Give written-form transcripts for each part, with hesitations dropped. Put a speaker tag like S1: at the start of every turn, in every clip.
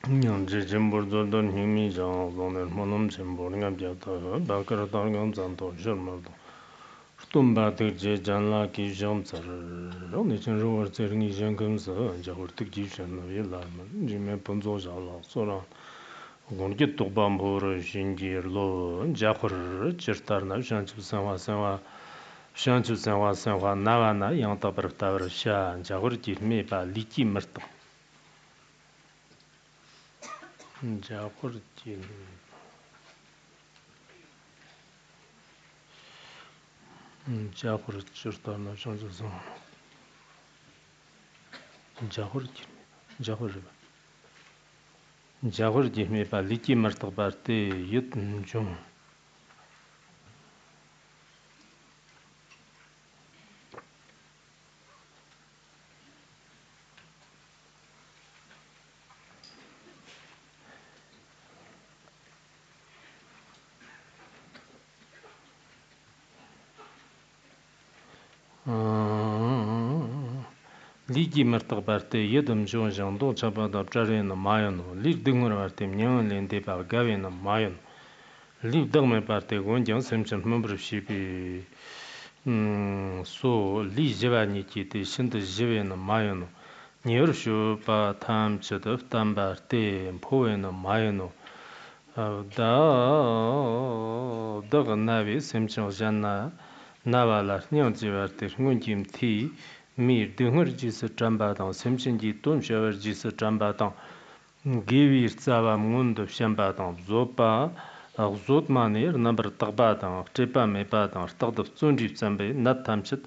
S1: Nyangche Chembur Jordan Himi Jang Zoner Monum Chembur Ngabjata Bakar Targam Zanto Sharmaldo Stumba Tirje Janla Ki Jamsar Nichin Rover Teringi Jankams Jahur Tikishan Vilaman Jime Punzo Jala Sora Gonki Tubambur Shingir Lo Jahur Chirtarna Shanchu Sanwa Sanwa Shanchu Sanwa Sanwa Navana Yanta Pertaver Sha Jahur Tirme Pa Liki Merta Japurti Japur Churtana Chanson Jahurti Jahurti me pa Liki Martabarte Yut Jung Liki Martabarte Yedum Jung Jando Chabada Jarena Mayan, Live Dungurate Nyan Lende Pa Gavina Mayan, Live Dugme Parte Gonjan Simpson membership so Li Javaniki Shinta Javena Mayan, Niershu Pa Tam Chedov Tambarte Poena Mayano. Da Daga Navi Simpson Jana Navala Nyanjivarti Munjim T. Mir Dungerjis Trambatan, Simpsonji Tumshaverjis Trambatan, Givir Zava Mundo Shambatan, Zopa, Zotmanir, number Tabatan, Trepa Mepatan, Start of Sunji Zambe, Nat Tamset,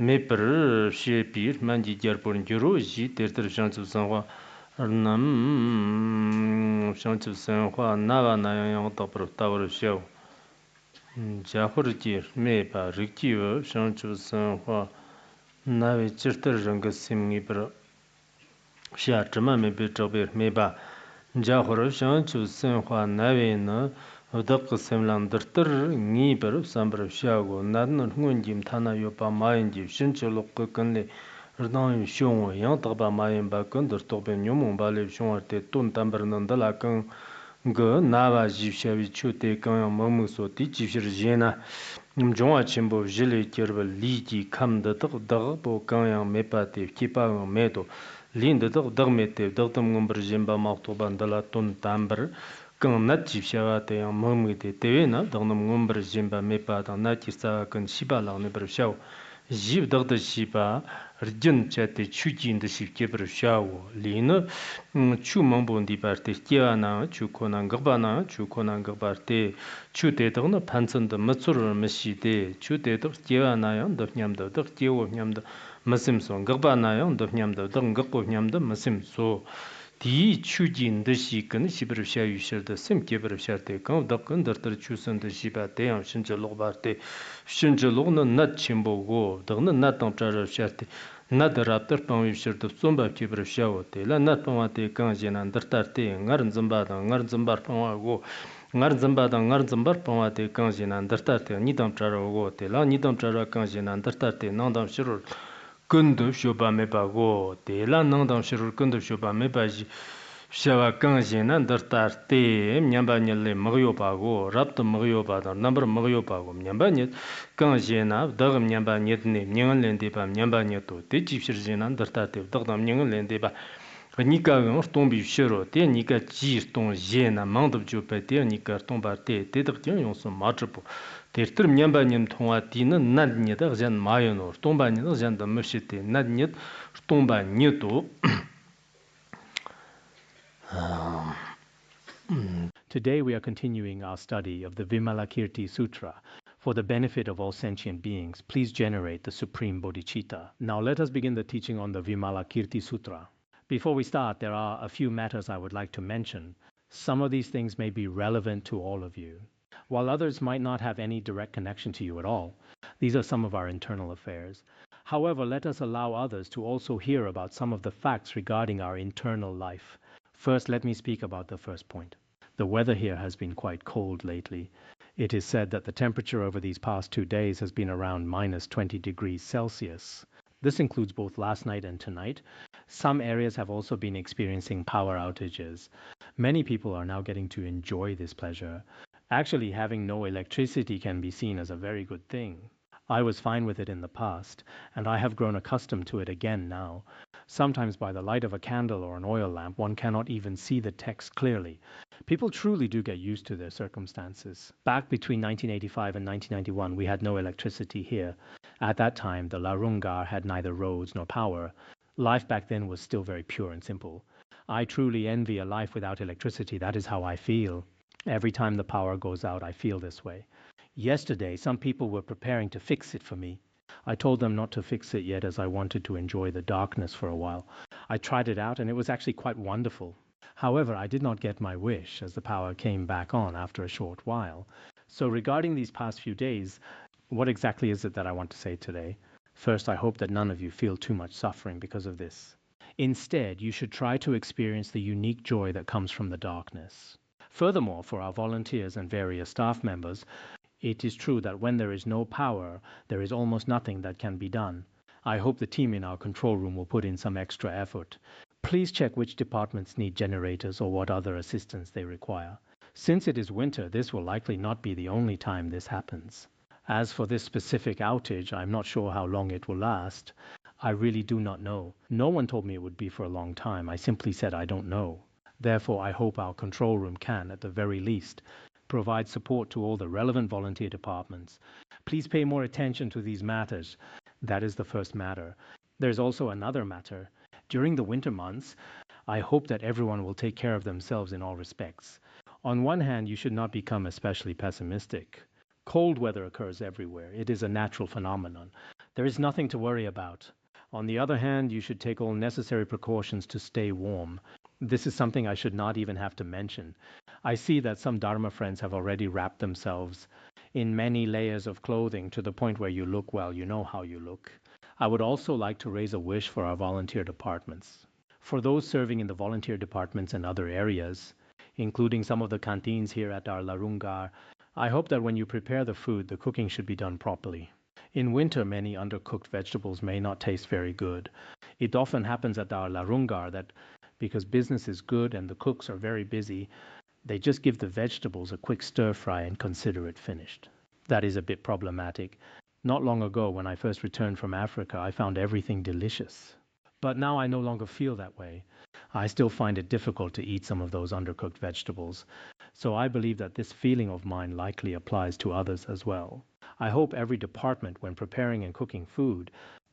S1: Meper, Shepir, Manji Jarpur, Juroji, Terter Chance of Sanwa, Nam Chance of Sanwa, Nava Nayan, top of Tower Show. Jahurjir, Mepa, Rikiva, Chance of Sanwa. Navi Chirter Ranga Simni Pro Shatama may be Tober Meba Jahor Shanchu Senhua Navi no Udak Semlan Dirter Niber Sambra Shago Nadan Hunjim Tana Yopa Mayanji Shinchulok Kunle Erdan Shon Yantaba Mayan Bakunder Toben Yumum Bale Shonte Tun Tambernandala Kang Go Nava Jishavi Chute Kang Momuso Tichir Jena Jongwa Chimbo Jili Kirba Liji Kam the Dagbo Kanyang Mepati, Kipa Medo, Lin the Dogmete, Dogtum Gumberjimba Maktobandala Tun Tamber, Kang Nachi Shavate and Momite, Tevena, Donum Gumberjimba Mepat, and Natisa Kan Shibala Neber Shaw, Jib Dr. Shiba, Rjun Chate Chuji in the Shipkeeper Shaw, Lina, Chu Mambundi Parte, Kiana, Chukona Gabana, Chukona Gabarte, Chute Dona Panson the Matsur Meshide, Chute of Kianayan, the Nyam the Kio of Nyam the Masimson, Gabanayan, the Nyam the Dungapo of Nyam the Masim so. The Chujin the Shikan, Shibersha, you share the same Kibersha, come the Kunder Chusan the Shiba, Deam, Shinjalobarte, Shinjalona, not Chimbo go, the not on Chara Shati, not the Raptor Pong, you share the Sumba Kibersha, La not Pamate Kanjan and the Tarte, Ngarzambada, Ngarzambar Pong go. Ngarzambada, Ngarzambar Pamate Kanjan and the Tarte, Nidam Chara go, La Nidam Chara Kanjan and the Tarte, Nandam Shirur. Kundu Shoba Mebago, De La Nandam Shirur Kundu Shoba Mebaji Shava Kanjin and Tarte, Nyambanyale Mariopago, Rapta Mariopada, number Mariopago, Nyambanyet, Kanjina, Dagam Nyambanyet, Nyanlendiba, Nyambanyeto, Tichifin and Tarte, Dagam Nyanlendiba. Nika tombi shiro, te nika jir ton jena, mount of Jupiter, nika tombarte, Tetrian on some matrapo. Tertrum Nyambanyam Toatina, Nadnit, Jan Mayanor, Tombanit, Jan the Mushite, Nadnit, Tomba Nito.
S2: Today we are continuing our study of the Vimalakirti Sutra. For the benefit of all sentient beings, please generate the Supreme Bodhicitta. Now let us begin the teaching on the Vimalakirti Sutra. Before we start, there are a few matters I would like to mention. Some of these things may be relevant to all of you, while others might not have any direct connection to you at all. These are some of our internal affairs. However, let us allow others to also hear about some of the facts regarding our internal life. First, let me speak about the first point. The weather here has been quite cold lately. It is said that the temperature over these past 2 days has been around -20 degrees Celsius. This includes both last night and tonight. Some areas have also been experiencing power outages. Many people are now getting to enjoy this pleasure. Actually, having no electricity can be seen as a very good thing. I was fine with it in the past, and I have grown accustomed to it again now. Sometimes by the light of a candle or an oil lamp, one cannot even see the text clearly. People truly do get used to their circumstances. Back between 1985 and 1991, we had no electricity here. At that time, the Larungar had neither roads nor power. Life back then was still very pure and simple. I truly envy a life without electricity. That is how I feel. Every time the power goes out, I feel this way. Yesterday, some people were preparing to fix it for me. I told them not to fix it yet as I wanted to enjoy the darkness for a while. I tried it out and it was actually quite wonderful. However, I did not get my wish as the power came back on after a short while. So regarding these past few days, what exactly is it that I want to say today? First, I hope that none of you feel too much suffering because of this. Instead, you should try to experience the unique joy that comes from the darkness. Furthermore, for our volunteers and various staff members, it is true that when there is no power, there is almost nothing that can be done. I hope the team in our control room will put in some extra effort. Please check which departments need generators or what other assistance they require. Since it is winter, this will likely not be the only time this happens. As for this specific outage, I'm not sure how long it will last. I really do not know. No one told me it would be for a long time. I simply said I don't know. Therefore, I hope our control room can, at the very least, provide support to all the relevant volunteer departments. Please pay more attention to these matters. That is the first matter. There's also another matter. During the winter months, I hope that everyone will take care of themselves in all respects. On one hand, you should not become especially pessimistic. Cold weather occurs everywhere. It is a natural phenomenon. There is nothing to worry about. On the other hand, you should take all necessary precautions to stay warm. This is something I should not even have to mention. I see that some Dharma friends have already wrapped themselves in many layers of clothing to the point where you look, well, you know how you look. I would also like to raise a wish for our volunteer departments. For those serving in the volunteer departments and other areas, including some of the canteens here at our Larungar, I hope that when you prepare the food, the cooking should be done properly. In winter, many undercooked vegetables may not taste very good. It often happens at our Larungar that because business is good and the cooks are very busy, they just give the vegetables a quick stir fry and consider it finished. That is a bit problematic. Not long ago, when I first returned from Africa, I found everything delicious. But now I no longer feel that way. I still find it difficult to eat some of those undercooked vegetables. So I believe that this feeling of mine likely applies to others as well. I hope every department, when preparing and cooking food,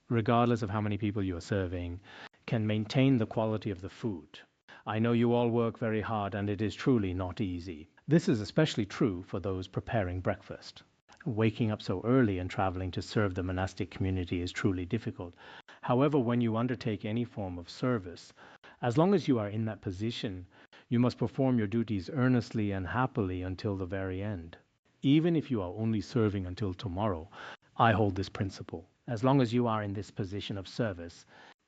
S2: regardless of how many people you are serving, can maintain the quality of the food. I know you all work very hard and it is truly not easy. This is especially true for those preparing breakfast. Waking up so early and traveling to serve the monastic community is truly difficult. However, when you undertake any form of service, as long as you are in that position, you must perform your duties earnestly and happily until the very end. Even if you are only serving until tomorrow, I hold this principle. As long as you are in this position of service,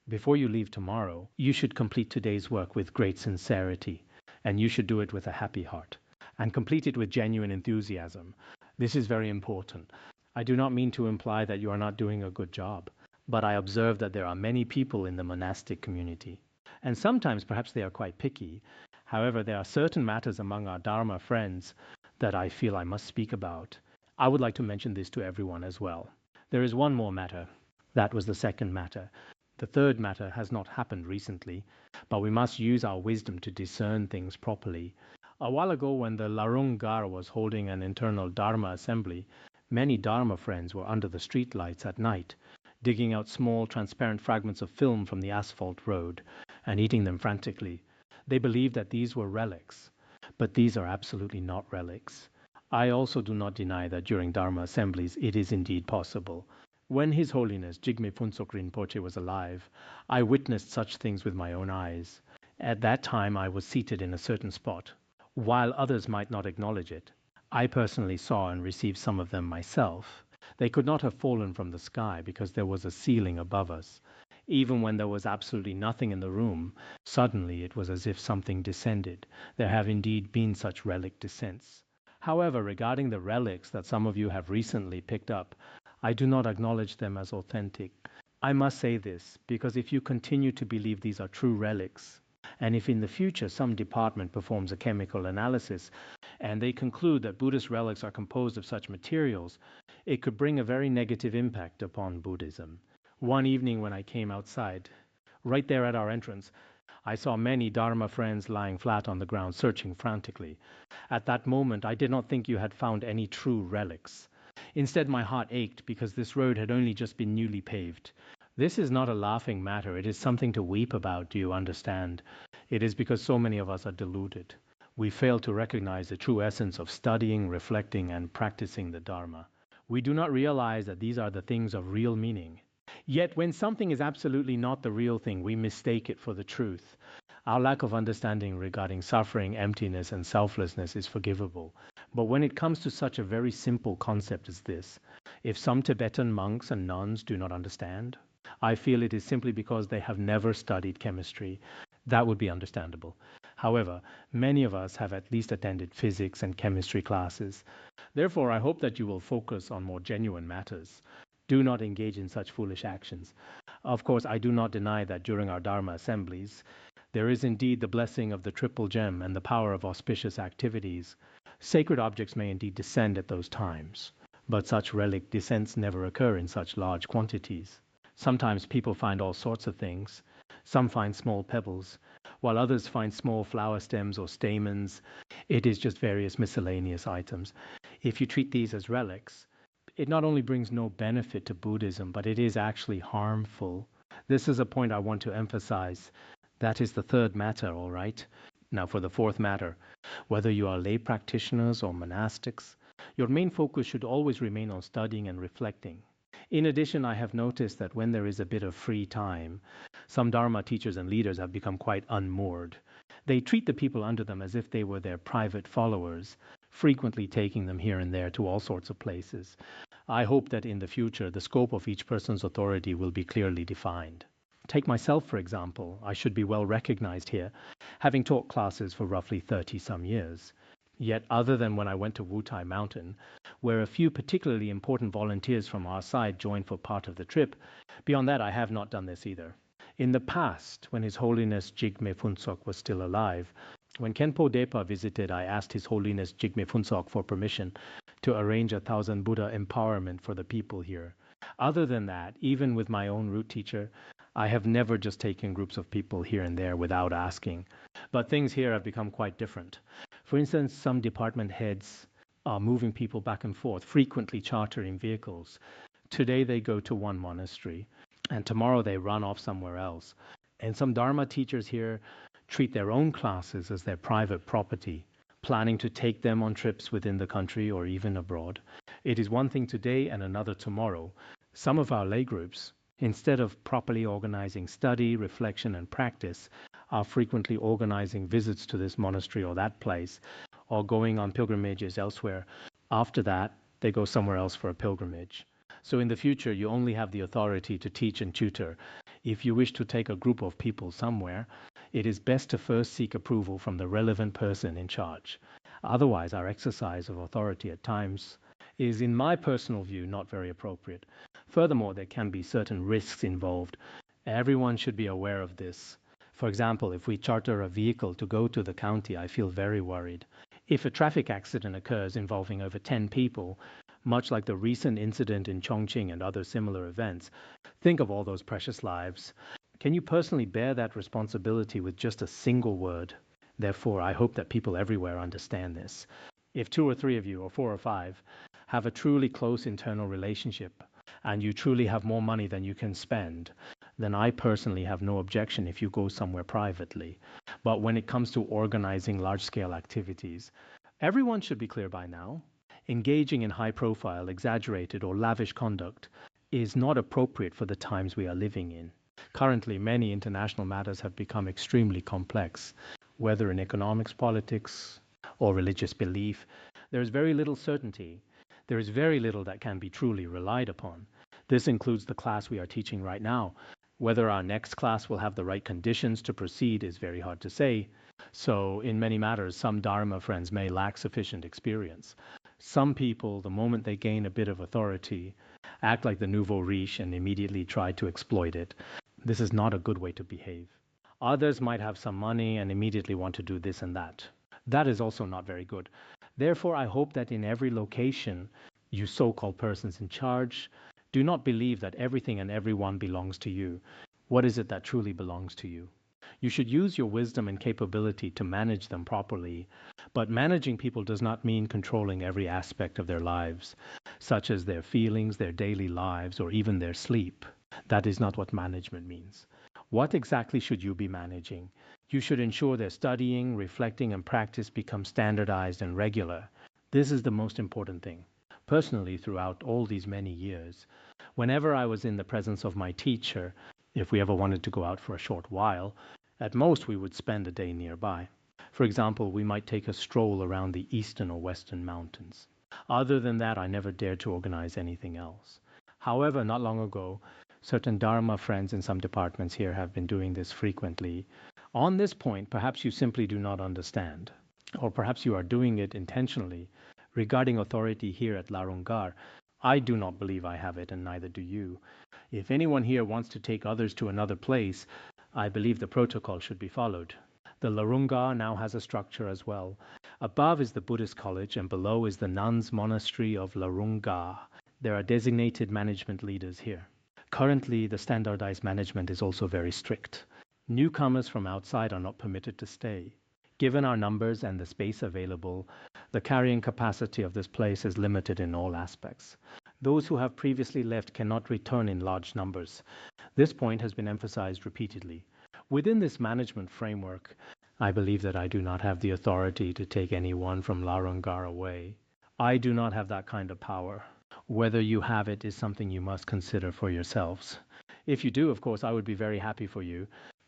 S2: before you leave tomorrow, you should complete today's work with great sincerity, and you should do it with a happy heart, and complete it with genuine enthusiasm. This is very important. I do not mean to imply that you are not doing a good job, but I observe that there are many people in the monastic community, and sometimes perhaps they are quite picky. However, there are certain matters among our Dharma friends that I feel I must speak about. I would like to mention this to everyone as well. There is one more matter. That was the second matter. The third matter has not happened recently, but we must use our wisdom to discern things properly. A while ago, when the Larungar was holding an internal Dharma assembly, many Dharma friends were under the street lights at night, digging out small transparent fragments of film from the asphalt road and eating them frantically. They believed that these were relics, but these are absolutely not relics. I also do not deny that during Dharma assemblies it is indeed possible. When His Holiness Jigme Phuntsok Rinpoche was alive, I witnessed such things with my own eyes. At that time I was seated in a certain spot. While others might not acknowledge it, I personally saw and received some of them myself. They could not have fallen from the sky because there was a ceiling above us. Even when there was absolutely nothing in the room, suddenly it was as if something descended. There have indeed been such relic descents. However, regarding the relics that some of you have recently picked up, I do not acknowledge them as authentic. I must say this, because if you continue to believe these are true relics, and if in the future some department performs a chemical analysis and they conclude that Buddhist relics are composed of such materials, it could bring a very negative impact upon Buddhism. One evening when I came outside, right there at our entrance, I saw many Dharma friends lying flat on the ground searching frantically. At that moment, I did not think you had found any true relics. Instead, my heart ached because this road had only just been newly paved. This is not a laughing matter. It is something to weep about, do you understand? It is because so many of us are deluded. We fail to recognize the true essence of studying, reflecting, and practicing the Dharma. We do not realize that these are the things of real meaning. Yet when something is absolutely not the real thing, we mistake it for the truth. Our lack of understanding regarding suffering, emptiness, and selflessness is forgivable. But when it comes to such a very simple concept as this, if some Tibetan monks and nuns do not understand, I feel it is simply because they have never studied chemistry. That would be understandable. However, many of us have at least attended physics and chemistry classes. Therefore, I hope that you will focus on more genuine matters. Do not engage in such foolish actions. Of course, I do not deny that during our Dharma assemblies, there is indeed the blessing of the triple gem and the power of auspicious activities. Sacred objects may indeed descend at those times, but such relic descents never occur in such large quantities. Sometimes people find all sorts of things. Some find small pebbles, while others find small flower stems or stamens. It is just various miscellaneous items. If you treat these as relics, it not only brings no benefit to Buddhism, but it is actually harmful. This is a point I want to emphasize. That is the third matter, all right? Now for the fourth matter, whether you are lay practitioners or monastics, your main focus should always remain on studying and reflecting. In addition, I have noticed that when there is a bit of free time, some Dharma teachers and leaders have become quite unmoored. They treat the people under them as if they were their private followers, frequently taking them here and there to all sorts of places. I hope that in the future, the scope of each person's authority will be clearly defined. Take myself, for example. I should be well recognized here, having taught classes for roughly 30-some years. Yet other than when I went to Wutai Mountain, where a few particularly important volunteers from our side joined for part of the trip, beyond that I have not done this either. In the past, when His Holiness Jigme Phuntsok was still alive, when Khenpo Depa visited, I asked His Holiness Jigme Phuntsok for permission to arrange a 1,000 Buddha empowerment for the people here. Other than that, even with my own root teacher, I have never just taken groups of people here and there without asking. But things here have become quite different. For instance, some department heads are moving people back and forth, frequently chartering vehicles. Today they go to one monastery, and tomorrow they run off somewhere else. And some Dharma teachers here treat their own classes as their private property, planning to take them on trips within the country or even abroad. It is one thing today and another tomorrow. Some of our lay groups, instead of properly organizing study, reflection, and practice, are frequently organizing visits to this monastery or that place, or going on pilgrimages elsewhere. After that, they go somewhere else for a pilgrimage. So in the future, you only have the authority to teach and tutor. If you wish to take a group of people somewhere, it is best to first seek approval from the relevant person in charge. Otherwise, our exercise of authority at times is, in my personal view, not very appropriate. Furthermore, there can be certain risks involved. Everyone should be aware of this. For example, if we charter a vehicle to go to the county, I feel very worried. If a traffic accident occurs involving over 10 people, much like the recent incident in Chongqing and other similar events, think of all those precious lives. Can you personally bear that responsibility with just a single word? Therefore, I hope that people everywhere understand this. If 2 or 3 of you, or 4 or 5, have a truly close internal relationship, and you truly have more money than you can spend, then I personally have no objection if you go somewhere privately. But when it comes to organizing large-scale activities, everyone should be clear by now. Engaging in high-profile, exaggerated, or lavish conduct is not appropriate for the times we are living in. Currently, many international matters have become extremely complex. Whether in economics, politics, or religious belief, there is very little certainty. There is very little that can be truly relied upon. This includes the class we are teaching right now. Whether our next class will have the right conditions to proceed is very hard to say. So, in many matters, some Dharma friends may lack sufficient experience. Some people, the moment they gain a bit of authority, act like the nouveau riche and immediately try to exploit it. This is not a good way to behave. Others might have some money and immediately want to do this and that. That is also not very good. Therefore, I hope that in every location, you so-called persons in charge, do not believe that everything and everyone belongs to you. What is it that truly belongs to you? You should use your wisdom and capability to manage them properly. But managing people does not mean controlling every aspect of their lives, such as their feelings, their daily lives, or even their sleep. That is not what management means. What exactly should you be managing? You should ensure their studying, reflecting, and practice become standardized and regular. This is the most important thing. Personally, throughout all these many years, whenever I was in the presence of my teacher, if we ever wanted to go out for a short while, at most we would spend a day nearby. For example, we might take a stroll around the eastern or western mountains. Other than that, I never dared to organize anything else. However, not long ago, certain Dharma friends in some departments here have been doing this frequently. On this point, perhaps you simply do not understand, or perhaps you are doing it intentionally. Regarding authority here at Larungar, I do not believe I have it, and neither do you. If anyone here wants to take others to another place, I believe the protocol should be followed. The Larungar now has a structure as well. Above is the Buddhist college, and below is the nuns' monastery of Larungar. There are designated management leaders here. Currently, the standardized management is also very strict. Newcomers from outside are not permitted to stay. Given our numbers and the space available, the carrying capacity of this place is limited in all aspects. Those who have previously left cannot return in large numbers. This point has been emphasized repeatedly. Within this management framework, I believe that I do not have the authority to take anyone from Larungar away. I do not have that kind of power. Whether you have it is something you must consider for yourselves. If you do, of course, I would be very happy for you.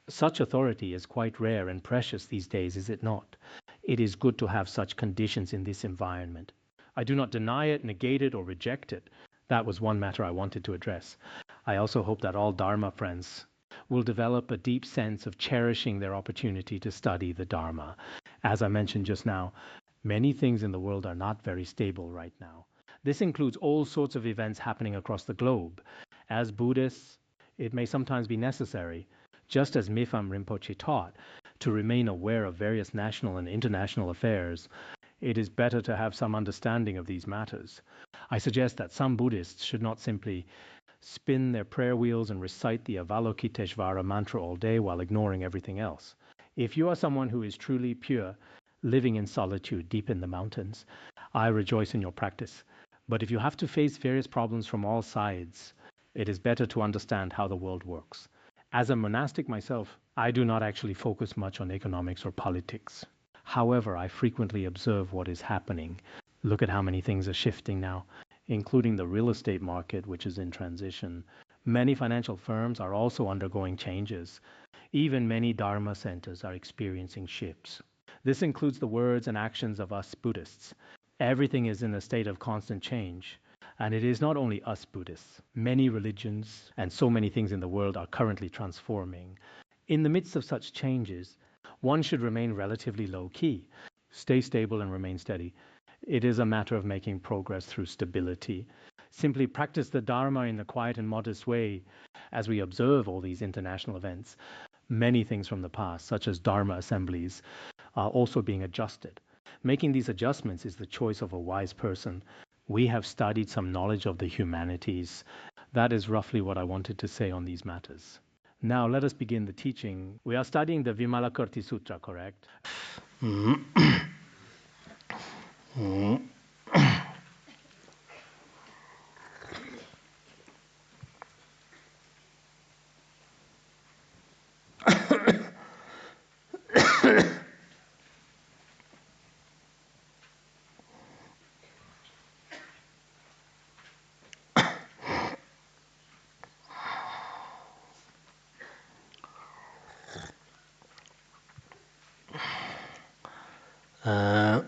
S2: Such authority is quite rare and precious these days, is it not? It is good to have such conditions in this environment. I do not deny it, negate it, or reject it. That was one matter I wanted to address. I also hope that all Dharma friends will develop a deep sense of cherishing their opportunity to study the Dharma. As I mentioned just now, many things in the world are not very stable right now. This includes all sorts of events happening across the globe. As Buddhists, it may sometimes be necessary, just as Mipham Rinpoche taught, to remain aware of various national and international affairs. It is better to have some understanding of these matters. I suggest that some Buddhists should not simply spin their prayer wheels and recite the Avalokiteshvara mantra all day while ignoring everything else. If you are someone who is truly pure, living in solitude deep in the mountains, I rejoice in your practice. But if you have to face various problems from all sides, it is better to understand how the world works. As a monastic myself, I do not actually focus much on economics or politics. However, I frequently observe what is happening. Look at how many things are shifting now, including the real estate market, which is in transition. Many financial firms are also undergoing changes. Even many Dharma centers are experiencing shifts. This includes the words and actions of us Buddhists. Everything is in a state of constant change. And it is not only us Buddhists. Many religions and so many things in the world are currently transforming. In the midst of such changes, one should remain relatively low-key, stay stable and remain steady. It is a matter of making progress through stability. Simply practice the Dharma in a quiet and modest way as we observe all these international events. Many things from the past, such as Dharma assemblies, are also being adjusted. Making these adjustments is the choice of a wise person. We have studied some knowledge of the humanities. That is roughly what I wanted to say on these matters. Now let us begin the teaching. We are studying the Vimalakirti Sutra, correct?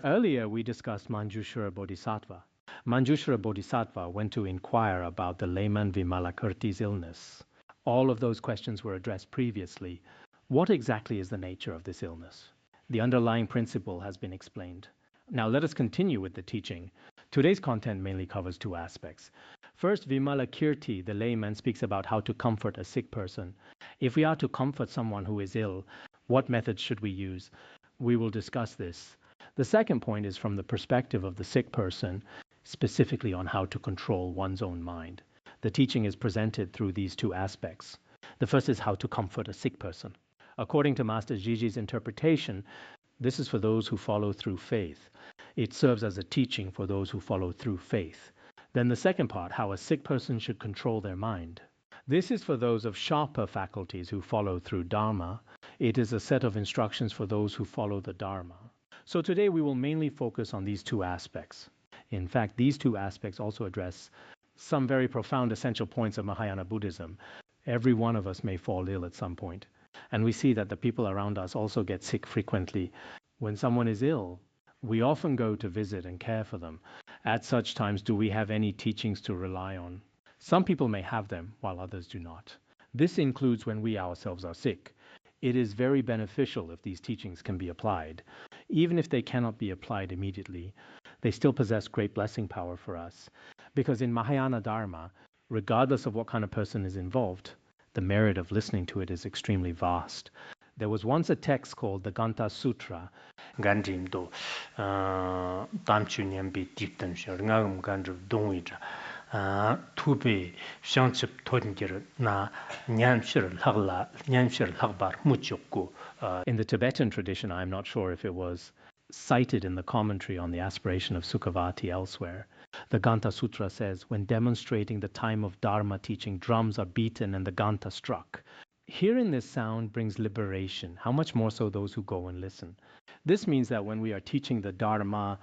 S2: Earlier, we discussed Manjushra Bodhisattva. Manjushra Bodhisattva went to inquire about the layman Vimalakirti's illness. All of those questions were addressed previously. What exactly is the nature of this illness? The underlying principle has been explained. Now let us continue with the teaching. Today's content mainly covers two aspects. First, Vimalakirti, the layman, speaks about how to comfort a sick person. If we are to comfort someone who is ill, what methods should we use? We will discuss this. The second point is from the perspective of the sick person, specifically on how to control one's own mind. The teaching is presented through these two aspects. The first is how to comfort a sick person. According to Master Jiji's interpretation, this is for those who follow through faith. It serves as a teaching for those who follow through faith. Then the second part, how a sick person should control their mind. This is for those of sharper faculties who follow through Dharma. It is a set of instructions for those who follow the Dharma. So today we will mainly focus on these two aspects. In fact, these two aspects also address some very profound essential points of Mahayana Buddhism. Every one of us may fall ill at some point. And we see that the people around us also get sick frequently. When someone is ill, we often go to visit and care for them. At such times, do we have any teachings to rely on? Some people may have them, while others do not. This includes when we ourselves are sick. It is very beneficial if these teachings can be applied. Even if they cannot be applied immediately, they still possess great blessing power for us. Because in Mahayana Dharma, regardless of what kind of person is involved, the merit of listening to it is extremely vast. There was once a text called the Khenpo Sutra.
S1: Gandrimdo Tamchunian be deepten Shangam Gandru Dongwija Tubi Shangchip Todingir Na Nyanshir Lagla Nyanshir Lagbar Muchoku.
S2: In the Tibetan tradition, I'm not sure if it was cited in the commentary on the aspiration of Sukhavati elsewhere. The Khenpo Sutra says, when demonstrating the time of Dharma teaching, drums are beaten and the Ganta struck. Hearing this sound brings liberation, how much more so those who go and listen. This means that when we are teaching the Dharma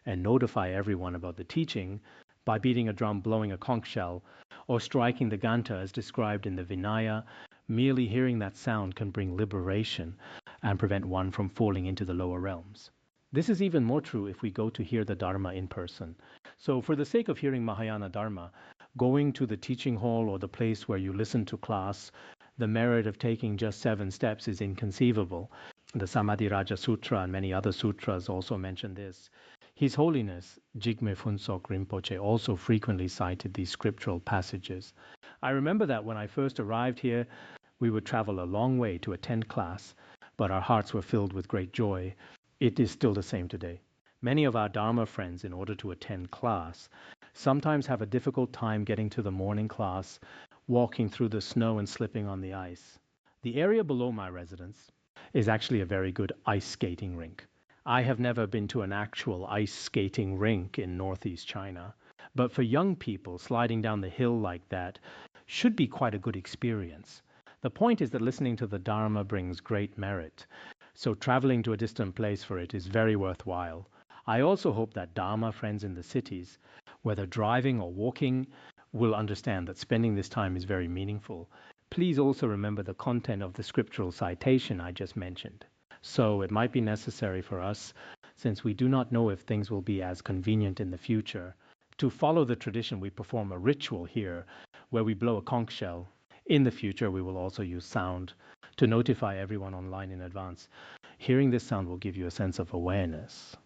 S2: and notify everyone about the teaching, by beating a drum, blowing a conch shell, or striking the Ganta as described in the Vinaya, merely hearing that sound can bring liberation and prevent one from falling into the lower realms. This is even more true if we go to hear the Dharma in person. So for the sake of hearing Mahayana Dharma, going to the teaching hall or the place where you listen to class, the merit of taking just 7 steps is inconceivable. The Samadhi Raja Sutra and many other sutras also mention this. His Holiness Jigme Phuntsok Rinpoche also frequently cited these scriptural passages. I remember that when I first arrived here, we would travel a long way to attend class, but our hearts were filled with great joy. It is still the same today. Many of our Dharma friends, in order to attend class, sometimes have a difficult time getting to the morning class, walking through the snow and slipping on the ice. The area below my residence is actually a very good ice skating rink. I have never been to an actual ice skating rink in northeast China, but for young people, sliding down the hill like that should be quite a good experience. The point is that listening to the Dharma brings great merit, so traveling to a distant place for it is very worthwhile. I also hope that Dharma friends in the cities, whether driving or walking, will understand that spending this time is very meaningful. Please also remember the content of the scriptural citation I just mentioned. So it might be necessary for us, since we do not know if things will be as convenient in the future, to follow the tradition. We perform a ritual here where we blow a conch shell. In the future, we will also use sound to notify everyone online in advance. Hearing this sound will give you a sense of awareness.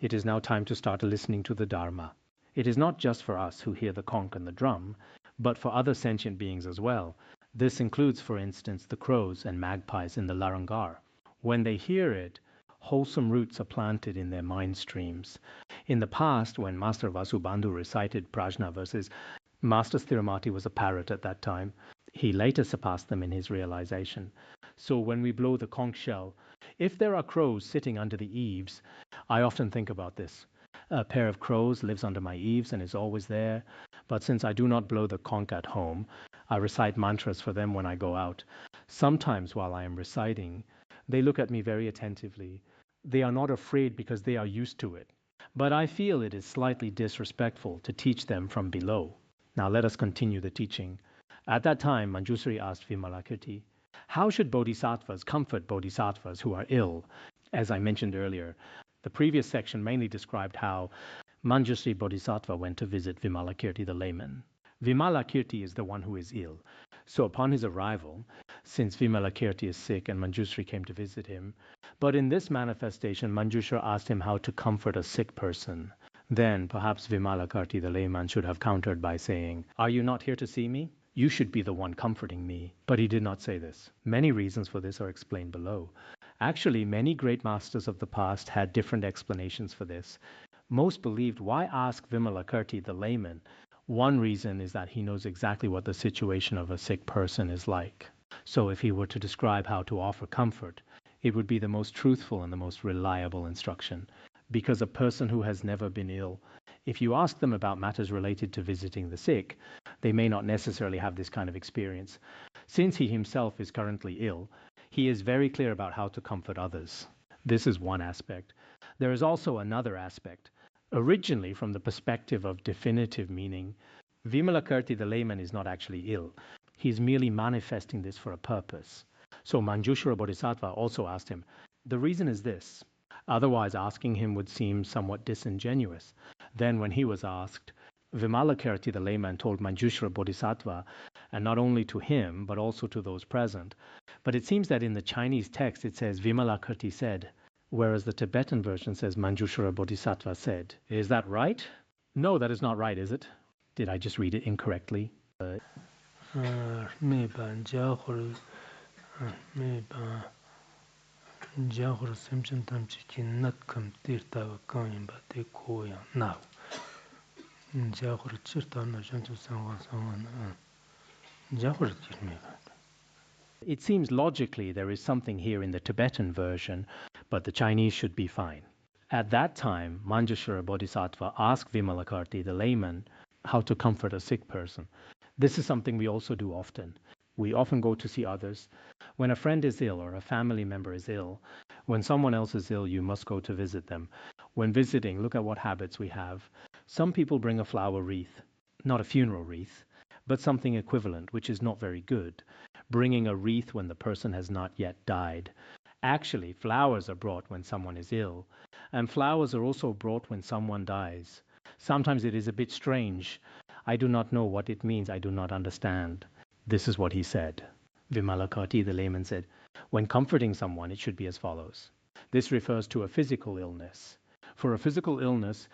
S2: It is now time to start listening to the Dharma. It is not just for us who hear the conch and the drum, but for other sentient beings as well. This includes, for instance, the crows and magpies in the Larangar. When they hear it, wholesome roots are planted in their mind streams. In the past, when Master Vasubandhu recited Prajna verses, Master Thirumarti was a parrot at that time. He later surpassed them in his realization. So when we blow the conch shell, if there are crows sitting under the eaves, I often think about this. A pair of crows lives under my eaves and is always there, but since I do not blow the conch at home, I recite mantras for them when I go out. Sometimes while I am reciting, they look at me very attentively. They are not afraid because they are used to it. But I feel it is slightly disrespectful to teach them from below. Now let us continue the teaching. At that time, Manjusri asked Vimalakirti, how should bodhisattvas comfort bodhisattvas who are ill? As I mentioned earlier, the previous section mainly described how Manjusri Bodhisattva went to visit Vimalakirti the layman. Vimalakirti is the one who is ill. So upon his arrival, since Vimalakirti is sick and Manjusri came to visit him, but in this manifestation, Manjushra asked him how to comfort a sick person. Then perhaps Vimalakirti, the layman, should have countered by saying, "Are you not here to see me? You should be the one comforting me." But he did not say this. Many reasons for this are explained below. Actually, many great masters of the past had different explanations for this. Most believed, why ask Vimalakirti, the layman? One reason is that he knows exactly what the situation of a sick person is like. So if he were to describe how to offer comfort, it would be the most truthful and the most reliable instruction. Because a person who has never been ill, if you ask them about matters related to visiting the sick, they may not necessarily have this kind of experience. Since he himself is currently ill, he is very clear about how to comfort others. This is one aspect. There is also another aspect. Originally, from the perspective of definitive meaning, Vimalakirti, the layman, is not actually ill. He is merely manifesting this for a purpose. So Manjushra Bodhisattva also asked him. The reason is this. Otherwise, asking him would seem somewhat disingenuous. Then when he was asked, Vimalakirti, the layman, told Manjushra Bodhisattva, and not only to him, but also to those present. But it seems that in the Chinese text it says Vimalakirti said, whereas the Tibetan version says Manjushra Bodhisattva said. Is that right? No, that is not right, is it? Did I just read it incorrectly? It seems logically there is something here in the Tibetan version, but the Chinese should be fine. At that time, Manjushra Bodhisattva asked Vimalakirti, the layman, how to comfort a sick person. This is something we also do often. We often go to see others. When a friend is ill or a family member is ill, when someone else is ill, you must go to visit them. When visiting, look at what habits we have. Some people bring a flower wreath, not a funeral wreath, but something equivalent, which is not very good. Bringing a wreath when the person has not yet died. Actually, flowers are brought when someone is ill, and flowers are also brought when someone dies. Sometimes it is a bit strange. I do not know what it means. I do not understand. This is what he said. Vimalakirti, the layman, said, when comforting someone, it should be as follows. This refers to a physical illness. For a physical illness,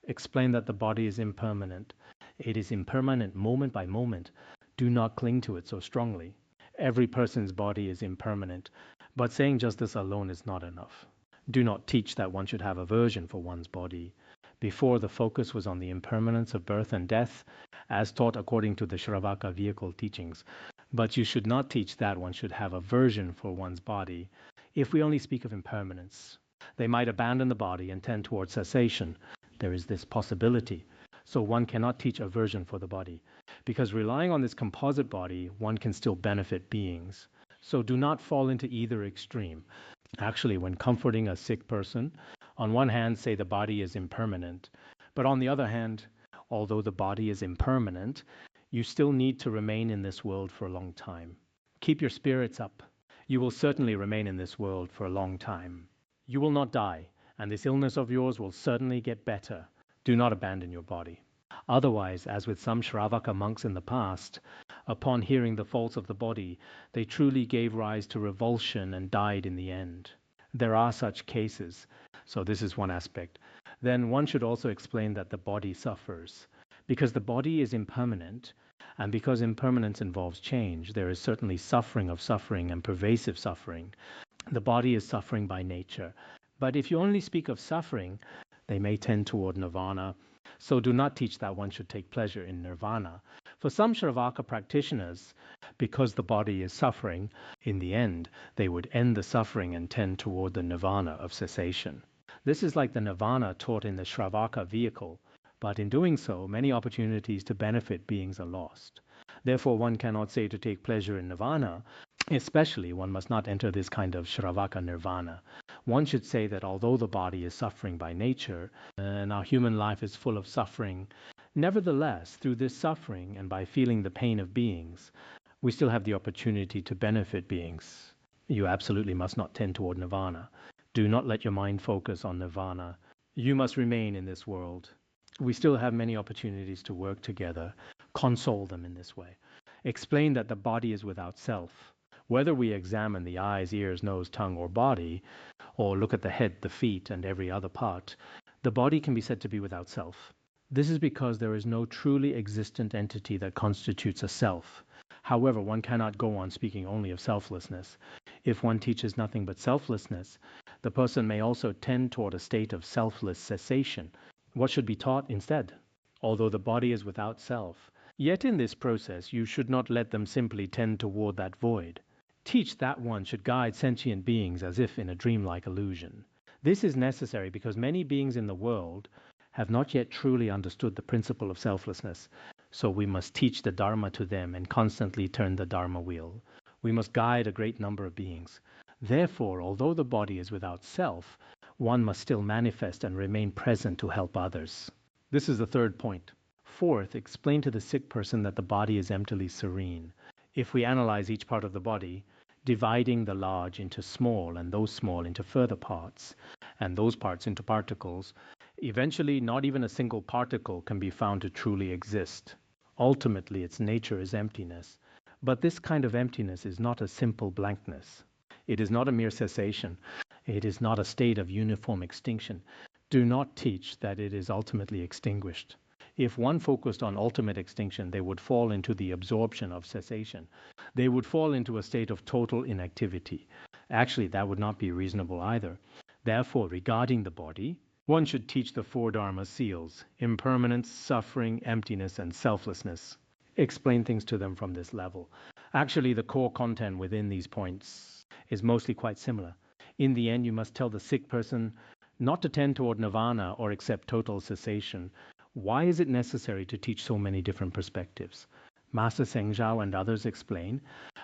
S2: explain that the body is impermanent. It is impermanent moment by moment. Do not cling to it so strongly. Every person's body is impermanent, but saying just this alone is not enough. Do not teach that one should have aversion for one's body. Before, the focus was on the impermanence of birth and death, as taught according to the Śravaka vehicle teachings. But you should not teach that one should have aversion for one's body. If we only speak of impermanence, they might abandon the body and tend towards cessation. There is this possibility. So one cannot teach aversion for the body, because relying on this composite body, one can still benefit beings. So do not fall into either extreme. Actually, when comforting a sick person, on one hand say the body is impermanent, but on the other hand, although the body is impermanent, you still need to remain in this world for a long time. Keep your spirits up. You will certainly remain in this world for a long time. You will not die, and this illness of yours will certainly get better. Do not abandon your body. Otherwise, as with some Śravaka monks in the past, upon hearing the faults of the body, they truly gave rise to revulsion and died in the end. There are such cases, so this is one aspect. Then one should also explain that the body suffers. Because the body is impermanent, and because impermanence involves change, there is certainly suffering of suffering and pervasive suffering. The body is suffering by nature. But if you only speak of suffering, they may tend toward nirvāṇa. So do not teach that one should take pleasure in nirvāṇa. For some Śravaka practitioners, because the body is suffering, in the end, they would end the suffering and tend toward the nirvāṇa of cessation. This is like the nirvāṇa taught in the Śravaka vehicle, but in doing so, many opportunities to benefit beings are lost. Therefore, one cannot say to take pleasure in nirvāṇa, especially one must not enter this kind of Śravaka nirvāṇa. One should say that although the body is suffering by nature, and our human life is full of suffering, nevertheless, through this suffering and by feeling the pain of beings, we still have the opportunity to benefit beings. You absolutely must not tend toward nirvāṇa. Do not let your mind focus on nirvāṇa. You must remain in this world. We still have many opportunities to work together. Console them in this way. Explain that the body is without self. Whether we examine the eyes, ears, nose, tongue, or body, or look at the head, the feet, and every other part, The body can be said to be without self. This is because there is no truly existent entity that constitutes a self. However, one cannot go on speaking only of selflessness. If one teaches nothing but selflessness, the person may also tend toward a state of selfless cessation. What should be taught instead? Although the body is without self, yet in this process you should not let them simply tend toward that void. Teach that one should guide sentient beings as if in a dreamlike illusion. This is necessary because many beings in the world have not yet truly understood the principle of selflessness. So we must teach the Dharma to them and constantly turn the Dharma wheel. We must guide a great number of beings. Therefore, although the body is without self, one must still manifest and remain present to help others. This is the third point. Fourth, explain to the sick person that the body is emptily serene. If we analyze each part of the body, dividing the large into small and those small into further parts, and those parts into particles, eventually not even a single particle can be found to truly exist. Ultimately, its nature is emptiness. But this kind of emptiness is not a simple blankness. It is not a mere cessation. It is not a state of uniform extinction. Do not teach that it is ultimately extinguished. If one focused on ultimate extinction, they would fall into the absorption of cessation. They would fall into a state of total inactivity. Actually, that would not be reasonable either. Therefore, regarding the body, one should teach the four Dharma seals: impermanence, suffering, emptiness, and selflessness. Explain things to them from this level. Actually, the core content within these points is mostly quite similar. In the end, you must tell the sick person not to tend toward nirvāṇa or accept total cessation. Why is it necessary to teach so many different perspectives? Master Seng Zhao and others explain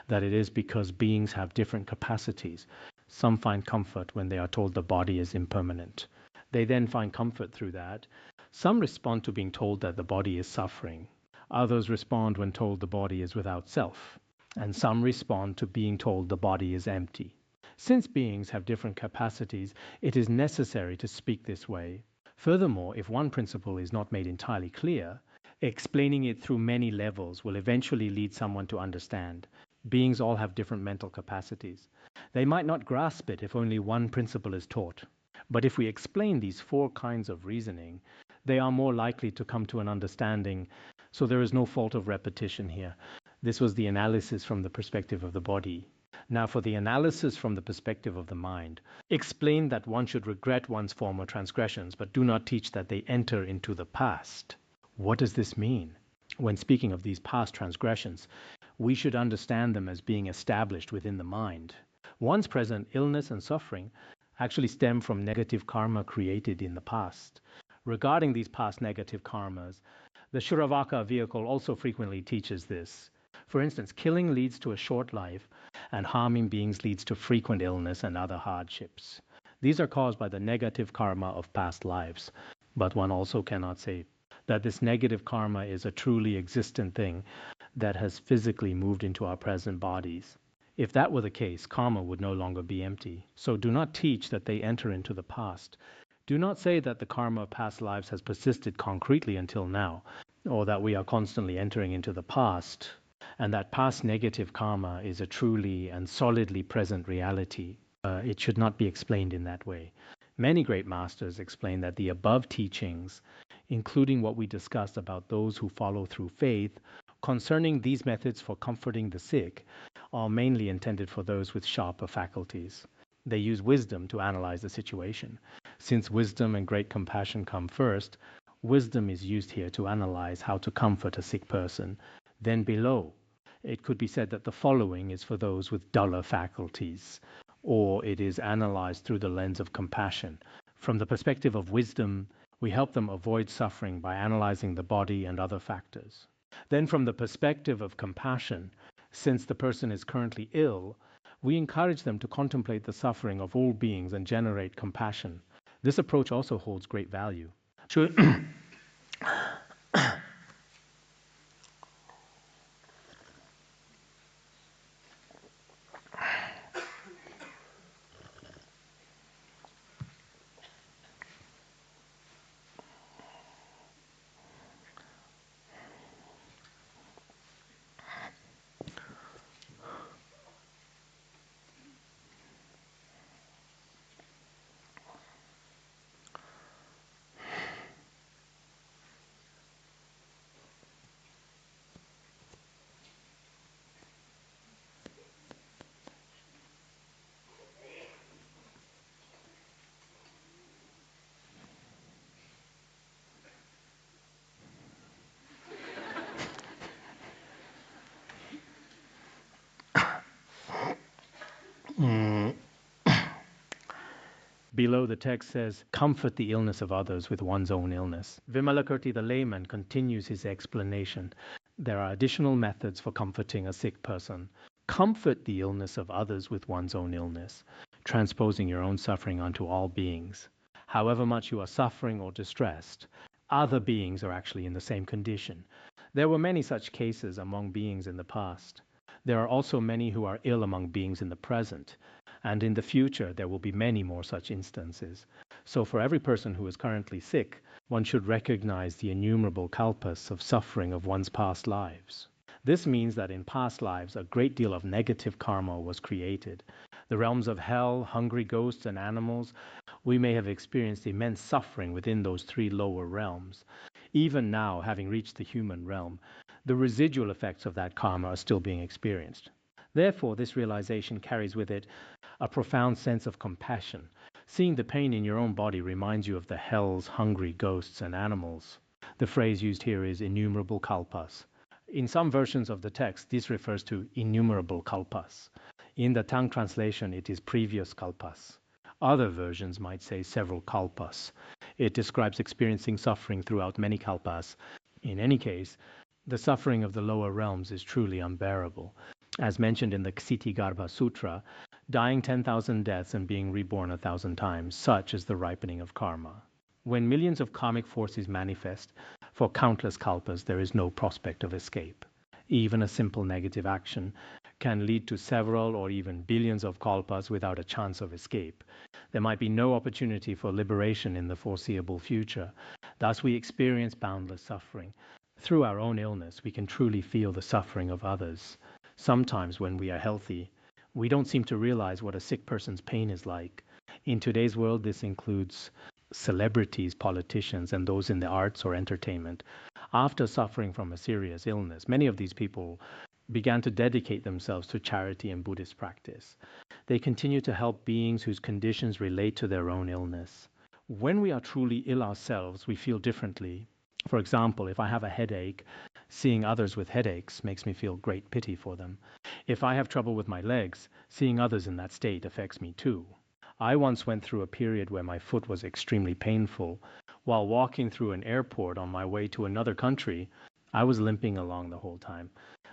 S2: that it is because beings have different capacities. Some find comfort when they are told the body is impermanent. They then find comfort through that. Some respond to being told that the body is suffering. Others respond when told the body is without self. And some respond to being told the body is empty. Since beings have different capacities, it is necessary to speak this way. Furthermore, if one principle is not made entirely clear, explaining it through many levels will eventually lead someone to understand. Beings all have different mental capacities. They might not grasp it if only one principle is taught. But if we explain these four kinds of reasoning, they are more likely to come to an understanding, so there is no fault of repetition here. This was the analysis from the perspective of the body. Now for the analysis from the perspective of the mind. Explain that one should regret one's former transgressions, but do not teach that they enter into the past. What does this mean? When speaking of these past transgressions, we should understand them as being established within the mind. One's present illness and suffering actually stem from negative karma created in the past. Regarding these past negative karmas, the Śāriputra vehicle also frequently teaches this. For instance, killing leads to a short life, and harming beings leads to frequent illness and other hardships. These are caused by the negative karma of past lives. But one also cannot say that this negative karma is a truly existent thing that has physically moved into our present bodies. If that were the case, karma would no longer be empty. So do not teach that they enter into the past. Do not say that the karma of past lives has persisted concretely until now, or that we are constantly entering into the past, and that past negative karma is a truly and solidly present reality. It should not be explained in that way. Many great masters explain that the above teachings, including what we discussed about those who follow through faith, concerning these methods for comforting the sick, are mainly intended for those with sharper faculties. They use wisdom to analyze the situation. Since wisdom and great compassion come first, wisdom is used here to analyze how to comfort a sick person. Then below, it could be said that the following is for those with duller faculties, or it is analyzed through the lens of compassion. From the perspective of wisdom, we help them avoid suffering by analyzing the body and other factors. Then from the perspective of compassion, since the person is currently ill, we encourage them to contemplate the suffering of all beings and generate compassion. This approach also holds great value. Below, the text says, comfort the illness of others with one's own illness. Vimalakirti the layman continues his explanation. There are additional methods for comforting a sick person. Comfort the illness of others with one's own illness, transposing your own suffering onto all beings. However much you are suffering or distressed, other beings are actually in the same condition. There were many such cases among beings in the past. There are also many who are ill among beings in the present, and in the future there will be many more such instances. So for every person who is currently sick, one should recognize the innumerable kalpas of suffering of one's past lives. This means that in past lives a great deal of negative karma was created. The realms of hell, hungry ghosts and animals, we may have experienced immense suffering within those three lower realms. Even now, having reached the human realm, the residual effects of that karma are still being experienced. Therefore, this realization carries with it a profound sense of compassion. Seeing the pain in your own body reminds you of the hells, hungry ghosts and animals. The phrase used here is innumerable kalpas. In some versions of the text, this refers to innumerable kalpas. In the Tang translation, it is previous kalpas. Other versions might say several kalpas. It describes experiencing suffering throughout many kalpas. In any case, the suffering of the lower realms is truly unbearable. As mentioned in the Ksitigarbha Sutra, dying 10,000 deaths and being reborn 1,000 times, such is the ripening of karma. When millions of karmic forces manifest, for countless kalpas there is no prospect of escape. Even a simple negative action can lead to several or even billions of kalpas without a chance of escape. There might be no opportunity for liberation in the foreseeable future. Thus we experience boundless suffering. Through our own illness, we can truly feel the suffering of others. Sometimes when we are healthy, we don't seem to realize what a sick person's pain is like. In today's world, this includes celebrities, politicians, and those in the arts or entertainment. After suffering from a serious illness, many of these people began to dedicate themselves to charity and Buddhist practice. They continue to help beings whose conditions relate to their own illness. When we are truly ill ourselves, we feel differently. For example, if I have a headache, seeing others with headaches makes me feel great pity for them. If I have trouble with my legs, seeing others in that state affects me too. I once went through a period where my foot was extremely painful. While walking through an airport on my way to another country, I was limping along the whole time.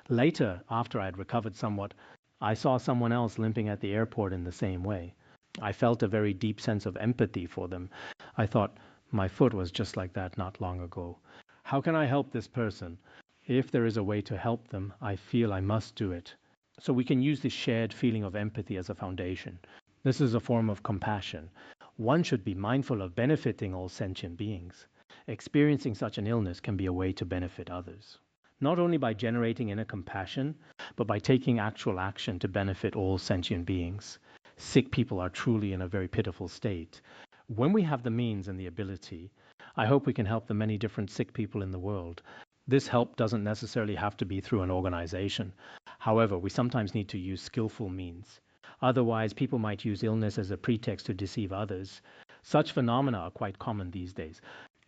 S2: Later, after I had recovered somewhat, I saw someone else limping at the airport in the same way. I felt a very deep sense of empathy for them. I thought, my foot was just like that not long ago. How can I help this person? If there is a way to help them, I feel I must do it. So we can use this shared feeling of empathy as a foundation. This is a form of compassion. One should be mindful of benefiting all sentient beings. Experiencing such an illness can be a way to benefit others. Not only by generating inner compassion, but by taking actual action to benefit all sentient beings. Sick people are truly in a very pitiful state. When we have the means and the ability, I hope we can help the many different sick people in the world. This help doesn't necessarily have to be through an organization. However, we sometimes need to use skillful means. Otherwise, people might use illness as a pretext to deceive others. Such phenomena are quite common these days.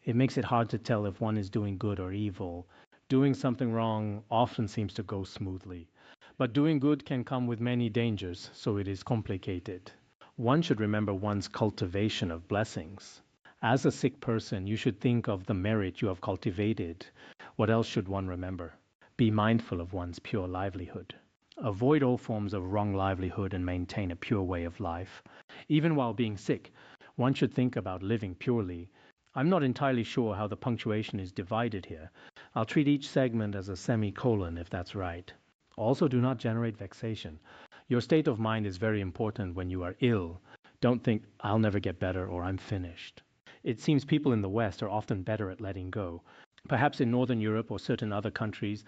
S2: It makes it hard to tell if one is doing good or evil. Doing something wrong often seems to go smoothly. But doing good can come with many dangers, so it is complicated. One should remember one's cultivation of blessings. As a sick person, you should think of the merit you have cultivated. What else should one remember? Be mindful of one's pure livelihood. Avoid all forms of wrong livelihood and maintain a pure way of life. Even while being sick, one should think about living purely. I'm not entirely sure how the punctuation is divided here. I'll treat each segment as a semicolon if that's right. Also, do not generate vexation. Your state of mind is very important when you are ill. Don't think, I'll never get better or I'm finished. It seems people in the West are often better at letting go. Perhaps in Northern Europe or certain other countries,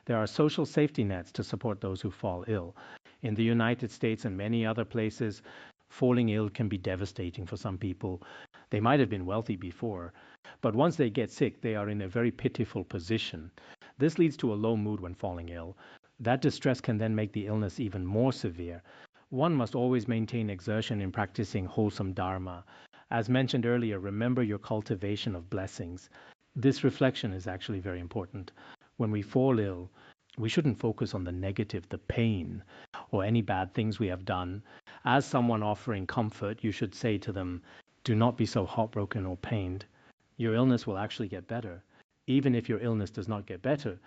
S2: there are social safety nets to support those who fall ill. In the United States and many other places, falling ill can be devastating for some people. They might have been wealthy before, but once they get sick, they are in a very pitiful position. This leads to a low mood when falling ill. That distress can then make the illness even more severe. One must always maintain exertion in practicing wholesome Dharma. As mentioned earlier, remember your cultivation of blessings. This reflection is actually very important. When we fall ill, we shouldn't focus on the negative, the pain. or any bad things we have done, as someone offering comfort, you should say to them, do not be so heartbroken or pained. Your illness will actually get better. Even if your illness does not get better,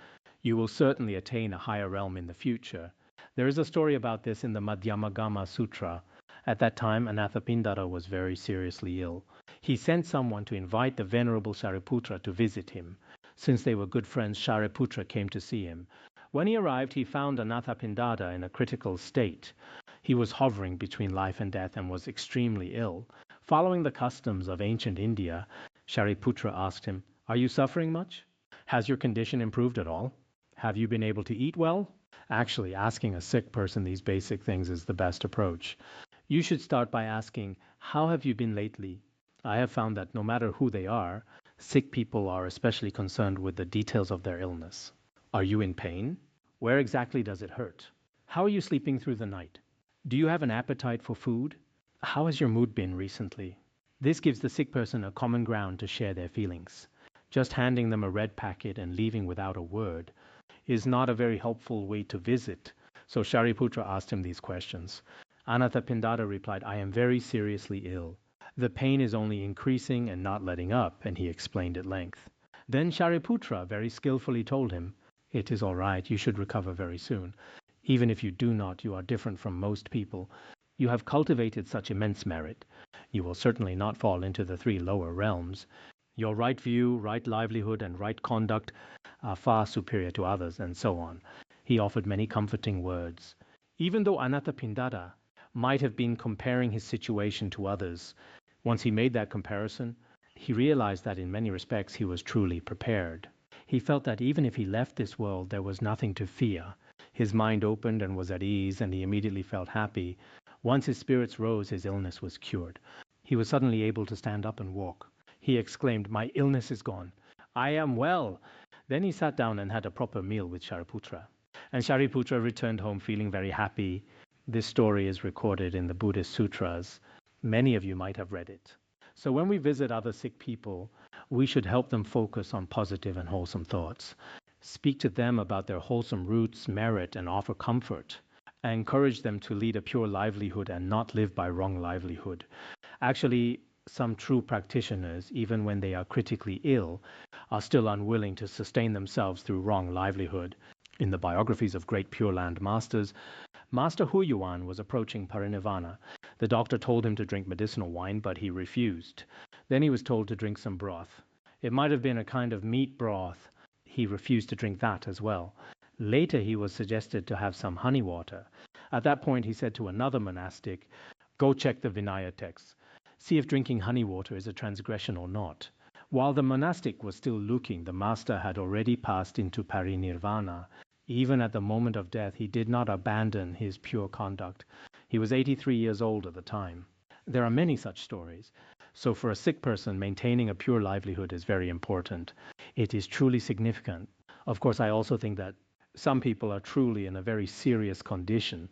S2: you will certainly attain a higher realm in the future. There is a story about this in the Madhyamagama Sutra. At that time, Anāthapiṇḍada was very seriously ill. He sent someone to invite the Venerable Śāriputra to visit him. Since they were good friends, Śāriputra came to see him. When he arrived, he found Anāthapiṇḍada in a critical state. He was hovering between life and death and was extremely ill. Following the customs of ancient India, Śāriputra asked him, "Are you suffering much? Has your condition improved at all? Have you been able to eat well?" Actually, asking a sick person these basic things is the best approach. You should start by asking, "How have you been lately?" I have found that no matter who they are, sick people are especially concerned with the details of their illness. Are you in pain? Where exactly does it hurt? How are you sleeping through the night? Do you have an appetite for food? How has your mood been recently? This gives the sick person a common ground to share their feelings. Just handing them a red packet and leaving without a word is not a very helpful way to visit. So Śāriputra asked him these questions. Anāthapiṇḍada replied, "I am very seriously ill. The pain is only increasing and not letting up," and he explained at length. Then Śāriputra very skillfully told him, "It is all right, you should recover very soon. Even if you do not, you are different from most people. You have cultivated such immense merit. You will certainly not fall into the 3 lower realms. Your right view, right livelihood, and right conduct are far superior to others," and so on. He offered many comforting words. Even though Anāthapiṇḍada might have been comparing his situation to others, once he made that comparison, he realized that in many respects he was truly prepared. He felt that even if he left this world, there was nothing to fear. His mind opened and was at ease, and he immediately felt happy. Once his spirits rose, his illness was cured. He was suddenly able to stand up and walk. He exclaimed, "My illness is gone. I am well." Then he sat down and had a proper meal with Śāriputra. And Śāriputra returned home feeling very happy. This story is recorded in the Buddhist sutras. Many of you might have read it. So when we visit other sick people, we should help them focus on positive and wholesome thoughts. Speak to them about their wholesome roots, merit, and offer comfort. Encourage them to lead a pure livelihood and not live by wrong livelihood. Actually, some true practitioners, even when they are critically ill, are still unwilling to sustain themselves through wrong livelihood. In the biographies of great Pure Land masters, Master Huiyuan was approaching parinirvāna. The doctor told him to drink medicinal wine, but he refused. Then he was told to drink some broth. It might have been a kind of meat broth. He refused to drink that as well. Later he was suggested to have some honey water. At that point he said to another monastic, "Go check the Vinaya texts. See if drinking honey water is a transgression or not." While the monastic was still looking, the master had already passed into parinirvāna. Even at the moment of death, he did not abandon his pure conduct. He was 83 years old at the time. There are many such stories. So for a sick person, maintaining a pure livelihood is very important. It is truly significant. Of course, I also think that some people are truly in a very serious condition.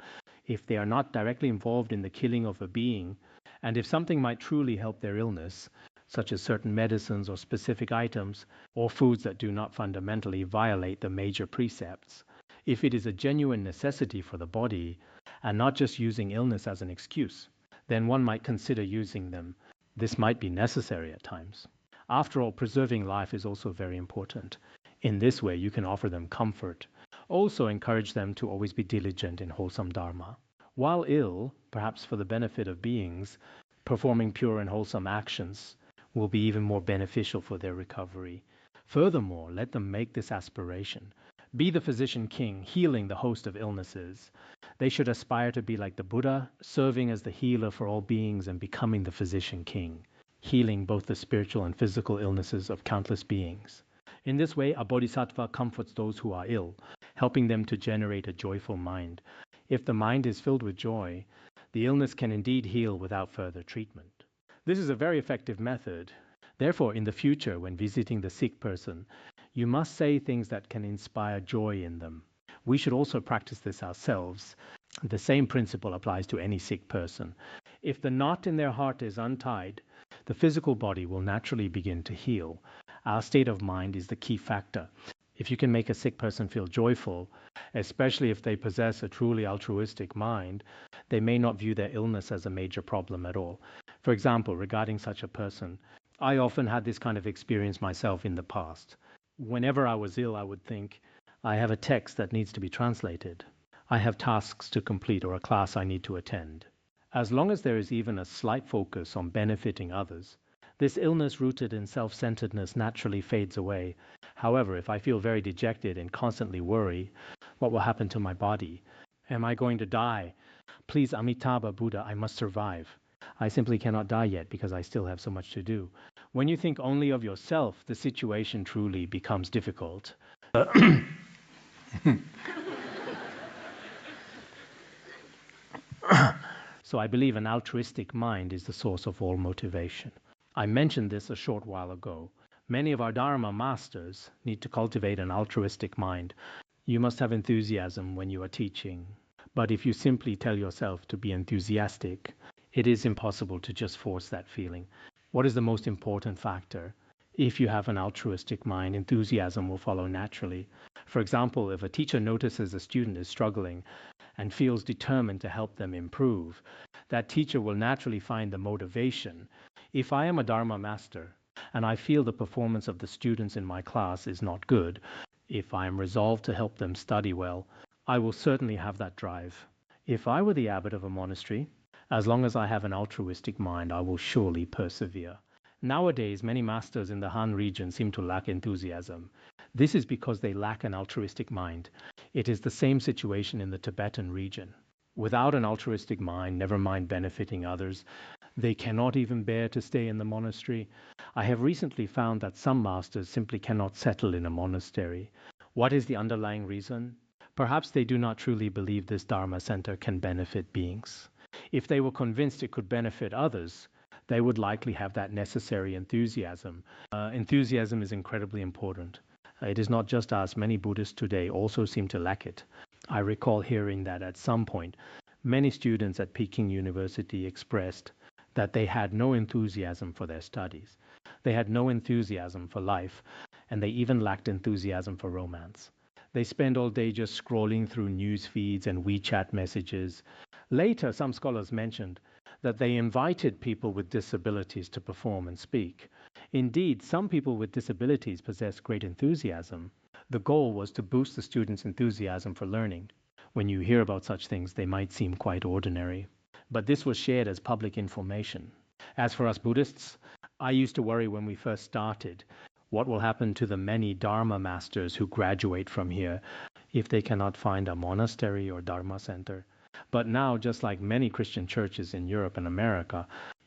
S2: If they are not directly involved in the killing of a being, and if something might truly help their illness, such as certain medicines or specific items, or foods that do not fundamentally violate the major precepts, if it is a genuine necessity for the body, and not just using illness as an excuse, then one might consider using them. This might be necessary at times. After all, preserving life is also very important. In this way, you can offer them comfort. Also encourage them to always be diligent in wholesome Dharma. While ill, perhaps for the benefit of beings, performing pure and wholesome actions will be even more beneficial for their recovery. Furthermore, let them make this aspiration. Be the physician king, healing the host of illnesses. They should aspire to be like the Buddha, serving as the healer for all beings and becoming the physician king, healing both the spiritual and physical illnesses of countless beings. In this way, a bodhisattva comforts those who are ill, helping them to generate a joyful mind. If the mind is filled with joy, the illness can indeed heal without further treatment. This is a very effective method. Therefore, in the future, when visiting the sick person, you must say things that can inspire joy in them. We should also practice this ourselves. The same principle applies to any sick person. If the knot in their heart is untied, the physical body will naturally begin to heal. Our state of mind is the key factor. If you can make a sick person feel joyful, especially if they possess a truly altruistic mind, they may not view their illness as a major problem at all. For example, regarding such a person, I often had this kind of experience myself in the past. Whenever I was ill, I would think, I have a text that needs to be translated. I have tasks to complete or a class I need to attend. As long as there is even a slight focus on benefiting others, this illness rooted in self-centeredness naturally fades away. However, if I feel very dejected and constantly worry, what will happen to my body? Am I going to die? Please, Amitabha Buddha, I must survive. I simply cannot die yet because I still have so much to do. When you think only of yourself, the situation truly becomes difficult. So I believe an altruistic mind is the source of all motivation. I mentioned this a short while ago. Many of our Dharma masters need to cultivate an altruistic mind. You must have enthusiasm when you are teaching. But if you simply tell yourself to be enthusiastic, it is impossible to just force that feeling. What is the most important factor? If you have an altruistic mind, enthusiasm will follow naturally. For example, if a teacher notices a student is struggling and feels determined to help them improve, that teacher will naturally find the motivation. If I am a Dharma master and I feel the performance of the students in my class is not good, if I am resolved to help them study well, I will certainly have that drive. If I were the abbot of a monastery, as long as I have an altruistic mind, I will surely persevere. Nowadays, many masters in the Han region seem to lack enthusiasm. This is because they lack an altruistic mind. It is the same situation in the Tibetan region. Without an altruistic mind, never mind benefiting others, they cannot even bear to stay in the monastery. I have recently found that some masters simply cannot settle in a monastery. What is the underlying reason? Perhaps they do not truly believe this Dharma center can benefit beings. If they were convinced it could benefit others, they would likely have that necessary enthusiasm. Enthusiasm is incredibly important. It is not just us. Many Buddhists today also seem to lack it. I recall hearing that at some point, many students at Peking University expressed that they had no enthusiasm for their studies. They had no enthusiasm for life, and they even lacked enthusiasm for romance. They spend all day just scrolling through news feeds and WeChat messages. Later, some scholars mentioned that they invited people with disabilities to perform and speak. Indeed, some people with disabilities possess great enthusiasm. The goal was to boost the students' enthusiasm for learning. When you hear about such things, they might seem quite ordinary. But this was shared as public information. As for us Buddhists, I used to worry when we first started, what will happen to the many Dharma masters who graduate from here if they cannot find a monastery or Dharma center? But now, just like many Christian churches in Europe and America,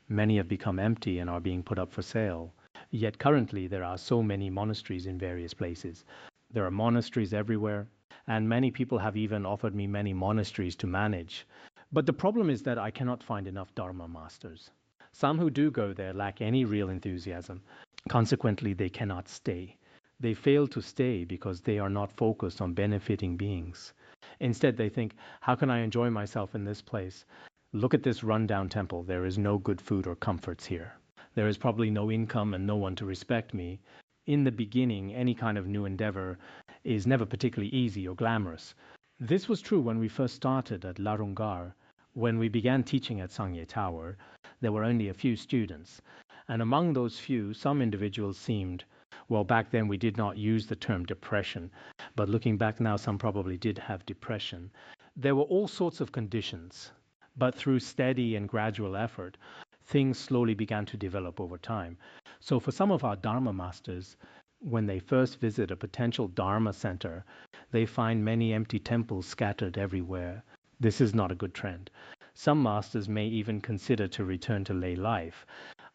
S2: many have become empty and are being put up for sale. Yet currently there are so many monasteries in various places. There are monasteries everywhere, and many people have even offered me many monasteries to manage. But the problem is that I cannot find enough Dharma masters. Some who do go there lack any real enthusiasm. Consequently, they cannot stay. They fail to stay because they are not focused on benefiting beings. Instead, they think, how can I enjoy myself in this place? Look at this rundown temple. There is no good food or comforts here. There is probably no income and no one to respect me. In the beginning, any kind of new endeavor is never particularly easy or glamorous. This was true when we first started at Larungar. When we began teaching at Sangye Tower, there were only a few students. And among those few, some individuals seemed, well, back then we did not use the term depression, but looking back now, some probably did have depression. There were all sorts of conditions, but through steady and gradual effort, things slowly began to develop over time. So for some of our Dharma masters, when they first visit a potential Dharma center, they find many empty temples scattered everywhere. This is not a good trend. Some masters may even consider to return to lay life.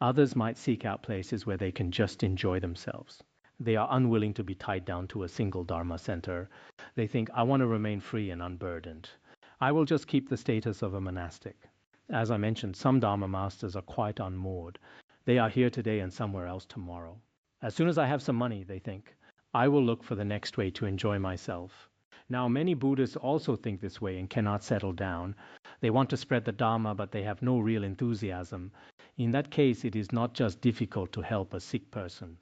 S2: Others might seek out places where they can just enjoy themselves. They are unwilling to be tied down to a single Dharma center. They think, I want to remain free and unburdened. I will just keep the status of a monastic. As I mentioned, some Dharma masters are quite unmoored. They are here today and somewhere else tomorrow. As soon as I have some money, they think, I will look for the next way to enjoy myself. Now, many Buddhists also think this way and cannot settle down. They want to spread the Dharma, but they have no real enthusiasm. In that case, it is not just difficult to help a sick person.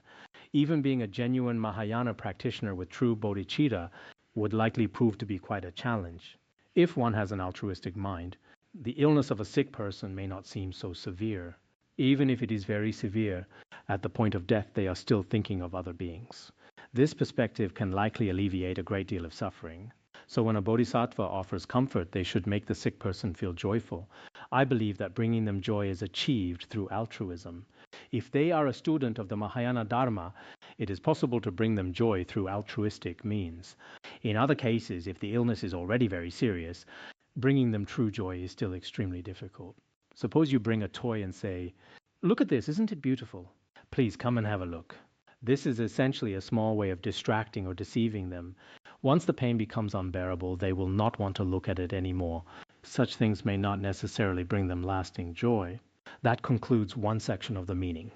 S2: Even being a genuine Mahayana practitioner with true bodhicitta would likely prove to be quite a challenge. If one has an altruistic mind, the illness of a sick person may not seem so severe. Even if it is very severe, at the point of death they are still thinking of other beings. This perspective can likely alleviate a great deal of suffering. So when a bodhisattva offers comfort, they should make the sick person feel joyful. I believe that bringing them joy is achieved through altruism. If they are a student of the Mahayana Dharma, it is possible to bring them joy through altruistic means. In other cases, if the illness is already very serious, bringing them true joy is still extremely difficult. Suppose you bring a toy and say, "Look at this, isn't it beautiful? Please come and have a look." This is essentially a small way of distracting or deceiving them. Once the pain becomes unbearable, they will not want to look at it anymore. Such things may not necessarily bring them lasting joy. That concludes one section of the meaning.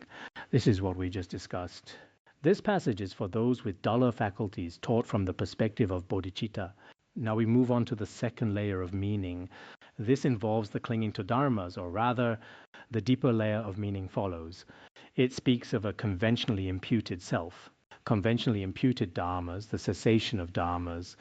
S2: This is what we just discussed. This passage is for those with duller faculties taught from the perspective of bodhicitta. Now we move on to the second layer of meaning. This involves the clinging to dharmas, or rather, the deeper layer of meaning follows. It speaks of a conventionally imputed self, conventionally imputed dharmas, the cessation of dharmas,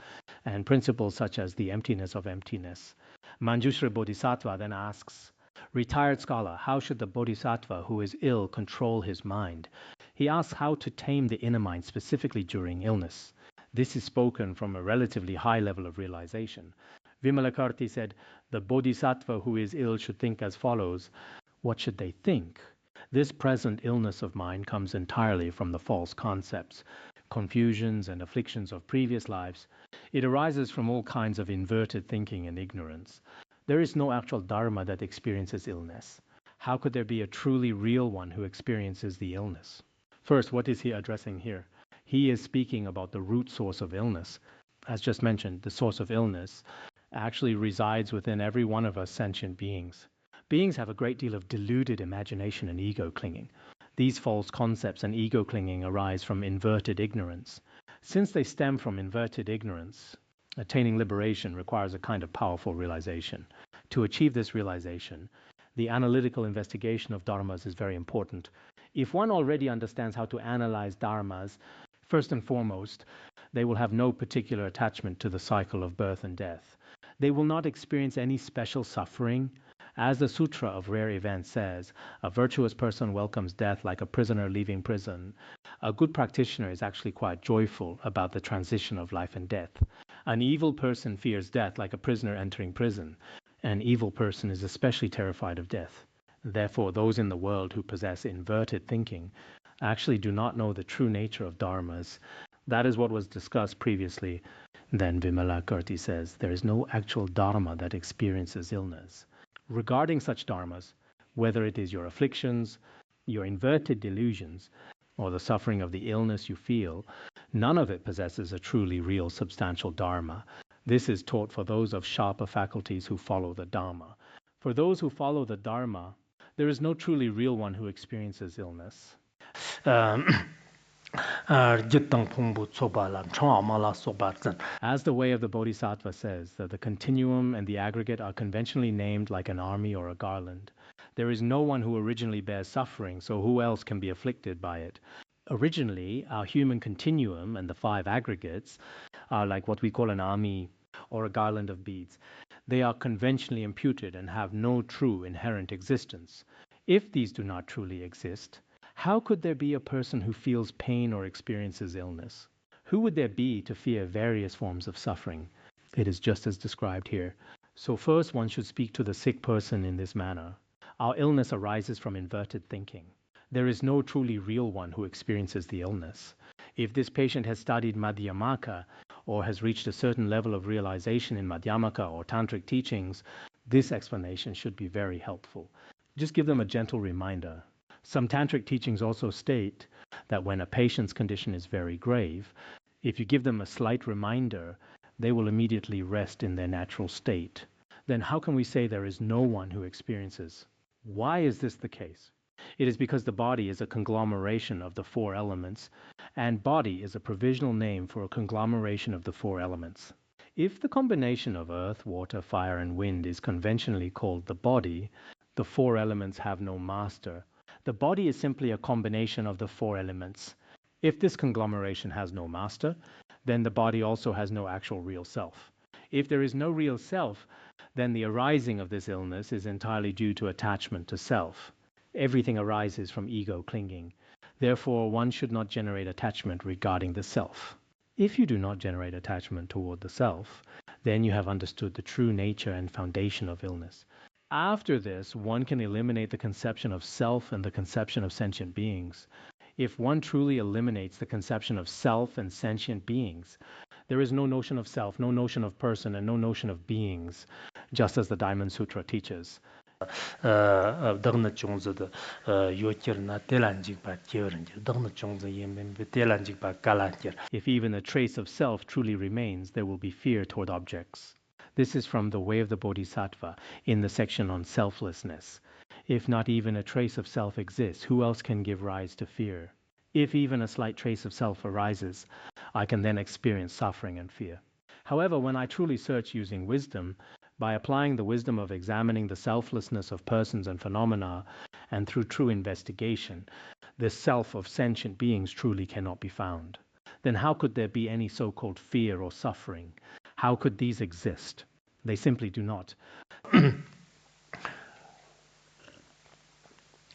S2: and principles such as the emptiness of emptiness. Manjushri Bodhisattva then asks, "Retired scholar, how should the bodhisattva who is ill control his mind?" He asks how to tame the inner mind, specifically during illness. This is spoken from a relatively high level of realization. Vimalakirti said, "The bodhisattva who is ill should think as follows." What should they think? This present illness of mine comes entirely from the false concepts, confusions and afflictions of previous lives. It arises from all kinds of inverted thinking and ignorance. There is no actual dharma that experiences illness. How could there be a truly real one who experiences the illness? First, what is he addressing here? He is speaking about the root source of illness. As just mentioned, the source of illness actually resides within every one of us sentient beings. Beings have a great deal of deluded imagination and ego clinging. These false concepts and ego clinging arise from inverted ignorance. Since they stem from inverted ignorance, attaining liberation requires a kind of powerful realization. To achieve this realization, the analytical investigation of dharmas is very important. If one already understands how to analyze dharmas, first and foremost, they will have no particular attachment to the cycle of birth and death. They will not experience any special suffering. As the Sutra of Rare Events says, a virtuous person welcomes death like a prisoner leaving prison. A good practitioner is actually quite joyful about the transition of life and death. An evil person fears death like a prisoner entering prison. An evil person is especially terrified of death. Therefore, those in the world who possess inverted thinking actually do not know the true nature of dharmas. That is what was discussed previously. Then Vimalakirti says, there is no actual dharma that experiences illness. Regarding such dharmas, whether it is your afflictions, your inverted delusions, or the suffering of the illness you feel, none of it possesses a truly real substantial dharma. This is taught for those of sharper faculties who follow the Dharma. For those who follow the Dharma, there is no truly real one who experiences illness. As the way of the Bodhisattva says, that the continuum and the aggregate are conventionally named like an army or a garland. There is no one who originally bears suffering, so who else can be afflicted by it? Originally, our human continuum and the 5 aggregates are like what we call an army or a garland of beads. They are conventionally imputed and have no true inherent existence. If these do not truly exist, how could there be a person who feels pain or experiences illness? Who would there be to fear various forms of suffering? It is just as described here. So first one should speak to the sick person in this manner. Our illness arises from inverted thinking. There is no truly real one who experiences the illness. If this patient has studied Madhyamaka or has reached a certain level of realization in Madhyamaka or Tantric teachings, this explanation should be very helpful. Just give them a gentle reminder. Some Tantric teachings also state that when a patient's condition is very grave, if you give them a slight reminder, they will immediately rest in their natural state. Then how can we say there is no one who experiences? Why is this the case? It is because the body is a conglomeration of the 4 elements, and body is a provisional name for a conglomeration of the 4 elements. If the combination of earth, water, fire, and wind is conventionally called the body, the 4 elements have no master. The body is simply a combination of the 4 elements. If this conglomeration has no master, then the body also has no actual real self. If there is no real self, then the arising of this illness is entirely due to attachment to self. Everything arises from ego clinging. Therefore, one should not generate attachment regarding the self. If you do not generate attachment toward the self, then you have understood the true nature and foundation of illness. After this, one can eliminate the conception of self and the conception of sentient beings. If one truly eliminates the conception of self and sentient beings, there is no notion of self, no notion of person, and no notion of beings, just as the Diamond Sutra teaches. If even a trace of self truly remains, there will be fear toward objects. This is from The Way of the Bodhisattva in the section on selflessness. If not even a trace of self exists, who else can give rise to fear? If even a slight trace of self arises, I can then experience suffering and fear. However, when I truly search using wisdom, by applying the wisdom of examining the selflessness of persons and phenomena, and through true investigation, the self of sentient beings truly cannot be found. Then how could there be any so-called fear or suffering? How could these exist? They simply do not.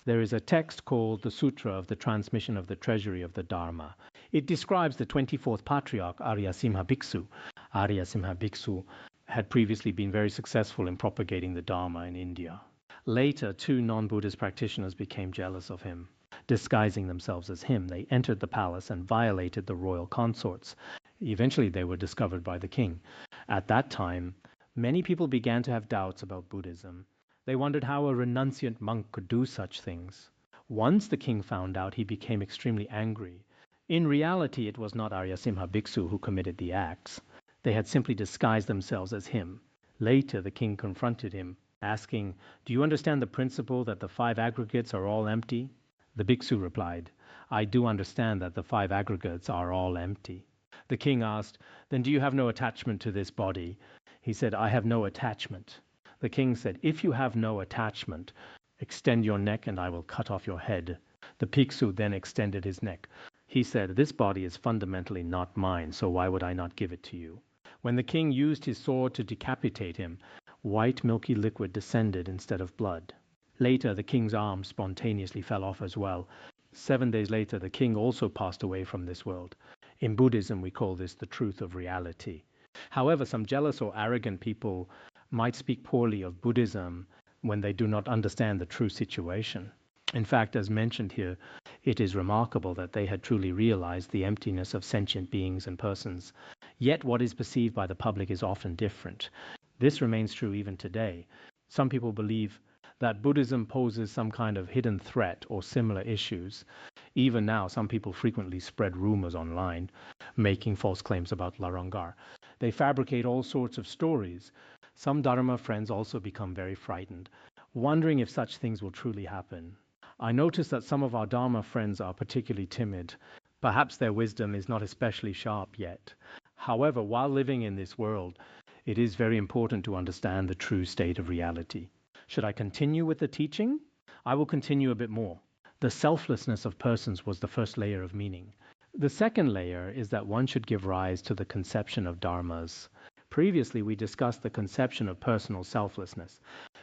S2: There is a text called the Sutra of the Transmission of the Treasury of the Dharma. It describes the 24th Patriarch, Aryasimha Bhikksu. Aryasimha Bhikksu had previously been very successful in propagating the Dharma in India. Later, 2 non-Buddhist practitioners became jealous of him. Disguising themselves as him, they entered the palace and violated the royal consorts. Eventually, they were discovered by the king. At that time, many people began to have doubts about Buddhism. They wondered how a renunciant monk could do such things. Once the king found out, he became extremely angry. In reality, it was not Aryasimha Bhikksu who committed the acts. They had simply disguised themselves as him. Later, the king confronted him, asking, "Do you understand the principle that the 5 aggregates are all empty?" The bhikksu replied, "I do understand that the 5 aggregates are all empty." The king asked, "Then do you have no attachment to this body?" He said, "I have no attachment." The king said, "If you have no attachment, extend your neck and I will cut off your head." The bhikksu then extended his neck. He said, "This body is fundamentally not mine, so why would I not give it to you?" When the king used his sword to decapitate him, white milky liquid descended instead of blood. Later, the king's arm spontaneously fell off as well. 7 days later, the king also passed away from this world. In Buddhism, we call this the truth of reality. However, some jealous or arrogant people might speak poorly of Buddhism when they do not understand the true situation. In fact, as mentioned here, it is remarkable that they had truly realized the emptiness of sentient beings and persons. Yet what is perceived by the public is often different. This remains true even today. Some people believe that Buddhism poses some kind of hidden threat or similar issues. Even now, some people frequently spread rumors online, making false claims about Larangar. They fabricate all sorts of stories. Some Dharma friends also become very frightened, wondering if such things will truly happen. I notice that some of our Dharma friends are particularly timid. Perhaps their wisdom is not especially sharp yet. However, while living in this world, it is very important to understand the true state of reality. Should I continue with the teaching? I will continue a bit more. The selflessness of persons was the first layer of meaning. The second layer is that one should give rise to the conception of dharmas. Previously, we discussed the conception of personal selflessness.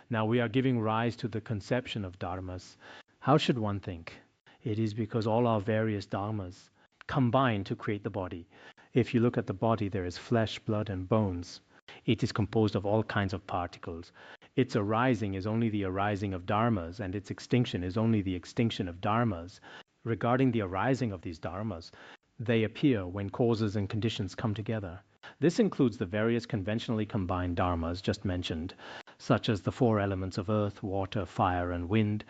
S2: Now we are giving rise to the conception of dharmas. How should one think? It is because all our various dharmas combine to create the body. If you look at the body, there is flesh, blood, and bones. It is composed of all kinds of particles. Its arising is only the arising of dharmas, and its extinction is only the extinction of dharmas. Regarding the arising of these dharmas, they appear when causes and conditions come together. This includes the various conventionally combined dharmas just mentioned, such as the 4 elements of earth, water, fire, and wind,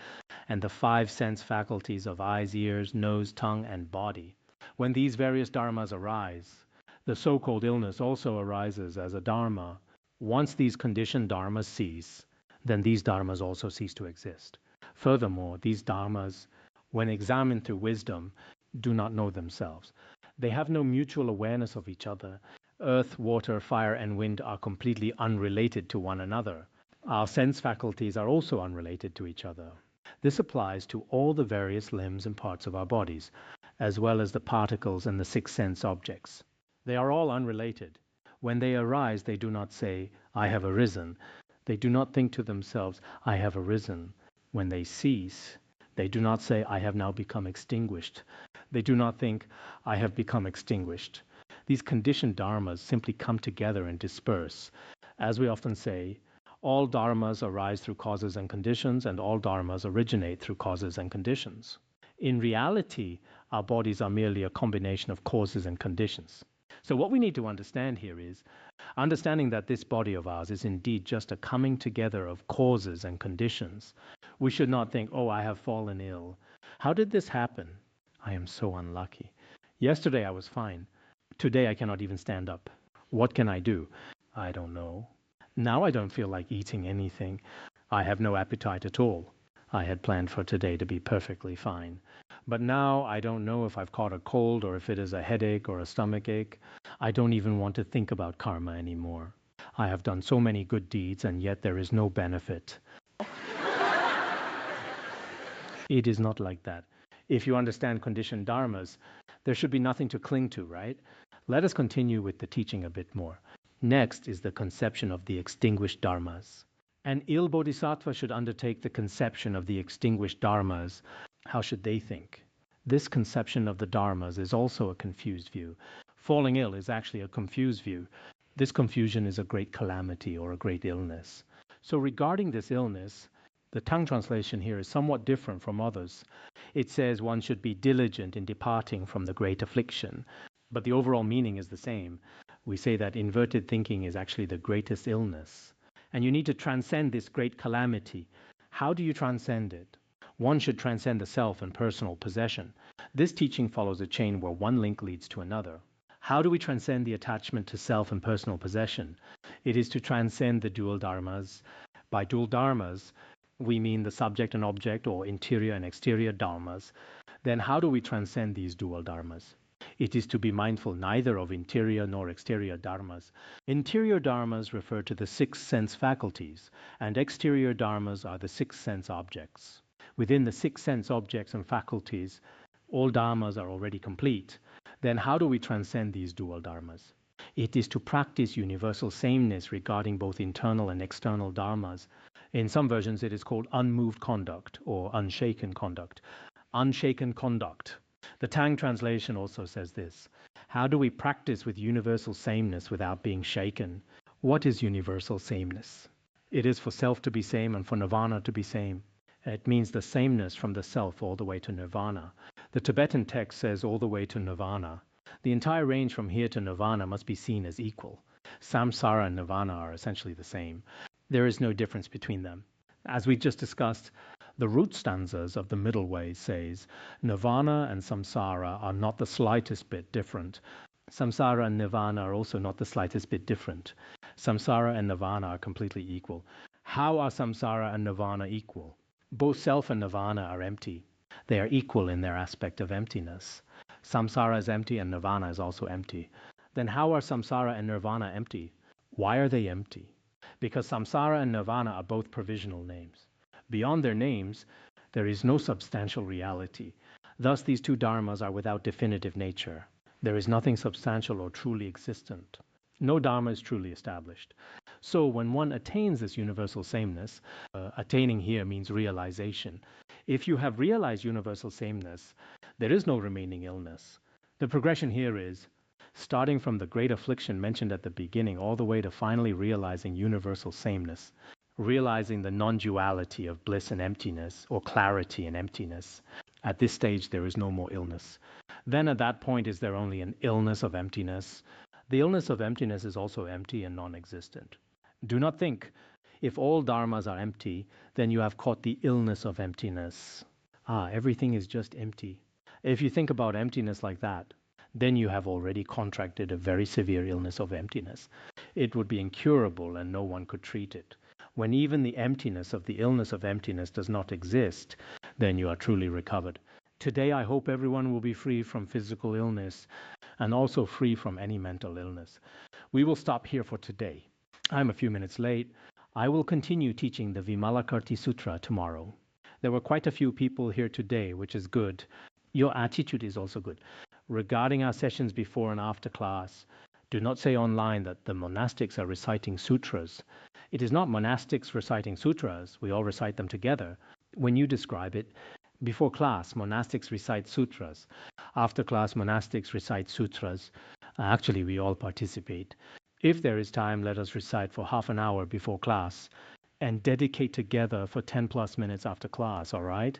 S2: and the 5 sense faculties of eyes, ears, nose, tongue, and body. When these various dharmas arise, the so-called illness also arises as a dharma. Once these conditioned dharmas cease, then these dharmas also cease to exist. Furthermore, these dharmas, when examined through wisdom, do not know themselves. They have no mutual awareness of each other. Earth, water, fire, and wind are completely unrelated to one another. Our sense faculties are also unrelated to each other. This applies to all the various limbs and parts of our bodies. as well as the particles and the six sense objects. They are all unrelated. When they arise, they do not say, I have arisen. They do not think to themselves, I have arisen. When they cease, they do not say, I have now become extinguished. They do not think, I have become extinguished. These conditioned dharmas simply come together and disperse. As we often say, all dharmas arise through causes and conditions, and all dharmas originate through causes and conditions. In reality, our bodies are merely a combination of causes and conditions. So what we need to understand here is, understanding that this body of ours is indeed just a coming together of causes and conditions. We should not think, oh, I have fallen ill. How did this happen? I am so unlucky. Yesterday I was fine. Today I cannot even stand up. What can I do? I don't know. Now I don't feel like eating anything. I have no appetite at all. I had planned for today to be perfectly fine. But now I don't know if I've caught a cold or if it is a headache or a stomach ache. I don't even want to think about karma anymore. I have done so many good deeds and yet there is no benefit. It is not like that. If you understand conditioned dharmas, there should be nothing to cling to, right? Let us continue with the teaching a bit more. Next is the conception of the extinguished dharmas. An ill bodhisattva should undertake the conception of the extinguished dharmas. How should they think? This conception of the dharmas is also a confused view. Falling ill is actually a confused view. This confusion is a great calamity or a great illness. So regarding this illness, the tongue translation here is somewhat different from others. It says one should be diligent in departing from the great affliction, but the overall meaning is the same. We say that inverted thinking is actually the greatest illness. And you need to transcend this great calamity. How do you transcend it? One should transcend the self and personal possession. This teaching follows a chain where one link leads to another. How do we transcend the attachment to self and personal possession? It is to transcend the dual dharmas. By dual dharmas, we mean the subject and object, or interior and exterior dharmas. Then how do we transcend these dual dharmas? It is to be mindful neither of interior nor exterior dharmas. Interior dharmas refer to the six sense faculties, and exterior dharmas are the six sense objects. Within the six sense objects and faculties, all dharmas are already complete. Then how do we transcend these dual dharmas? It is to practice universal sameness regarding both internal and external dharmas. In some versions it is called unmoved conduct or unshaken conduct. Unshaken conduct. The Tang translation also says this. How do we practice with universal sameness without being shaken? What is universal sameness? It is for self to be same and for nirvāṇa to be same. It means the sameness from the self all the way to nirvāṇa. The Tibetan text says all the way to nirvāṇa. The entire range from here to nirvāṇa must be seen as equal. Saṃsāra and nirvāṇa are essentially the same. There is no difference between them. As we just discussed, the root stanzas of the middle way says, nirvāṇa and saṃsāra are not the slightest bit different. Saṃsāra and nirvāṇa are also not the slightest bit different. Saṃsāra and nirvāṇa are completely equal. How are saṃsāra and nirvāṇa equal? Both self and nirvāṇa are empty. They are equal in their aspect of emptiness. Saṃsāra is empty and nirvāṇa is also empty. Then how are saṃsāra and nirvāṇa empty? Why are they empty? Because saṃsāra and nirvāṇa are both provisional names. Beyond their names, there is no substantial reality. Thus, these two dharmas are without definitive nature. There is nothing substantial or truly existent. No dharma is truly established. So, when one attains this universal sameness, attaining here means realization. If you have realized universal sameness, there is no remaining illness. The progression here is starting from the great affliction mentioned at the beginning all the way to finally realizing universal sameness. Realizing the non-duality of bliss and emptiness, or clarity and emptiness. At this stage, there is no more illness. Then at that point, is there only an illness of emptiness? The illness of emptiness is also empty and non-existent. Do not think, if all dharmas are empty, then you have caught the illness of emptiness. Everything is just empty. If you think about emptiness like that, then you have already contracted a very severe illness of emptiness. It would be incurable and no one could treat it. When even the emptiness of the illness of emptiness does not exist, then you are truly recovered. Today I hope everyone will be free from physical illness and also free from any mental illness. We will stop here for today. I'm a few minutes late. I will continue teaching the Vimalakirti Sutra tomorrow. There were quite a few people here today, which is good. Your attitude is also good. Regarding our sessions before and after class, do not say online that the monastics are reciting sutras. It is not monastics reciting sutras. We all recite them together. When you describe it, before class, monastics recite sutras. After class, monastics recite sutras. Actually, we all participate. If there is time, let us recite for half an hour before class and dedicate together for 10 plus minutes after class, all right?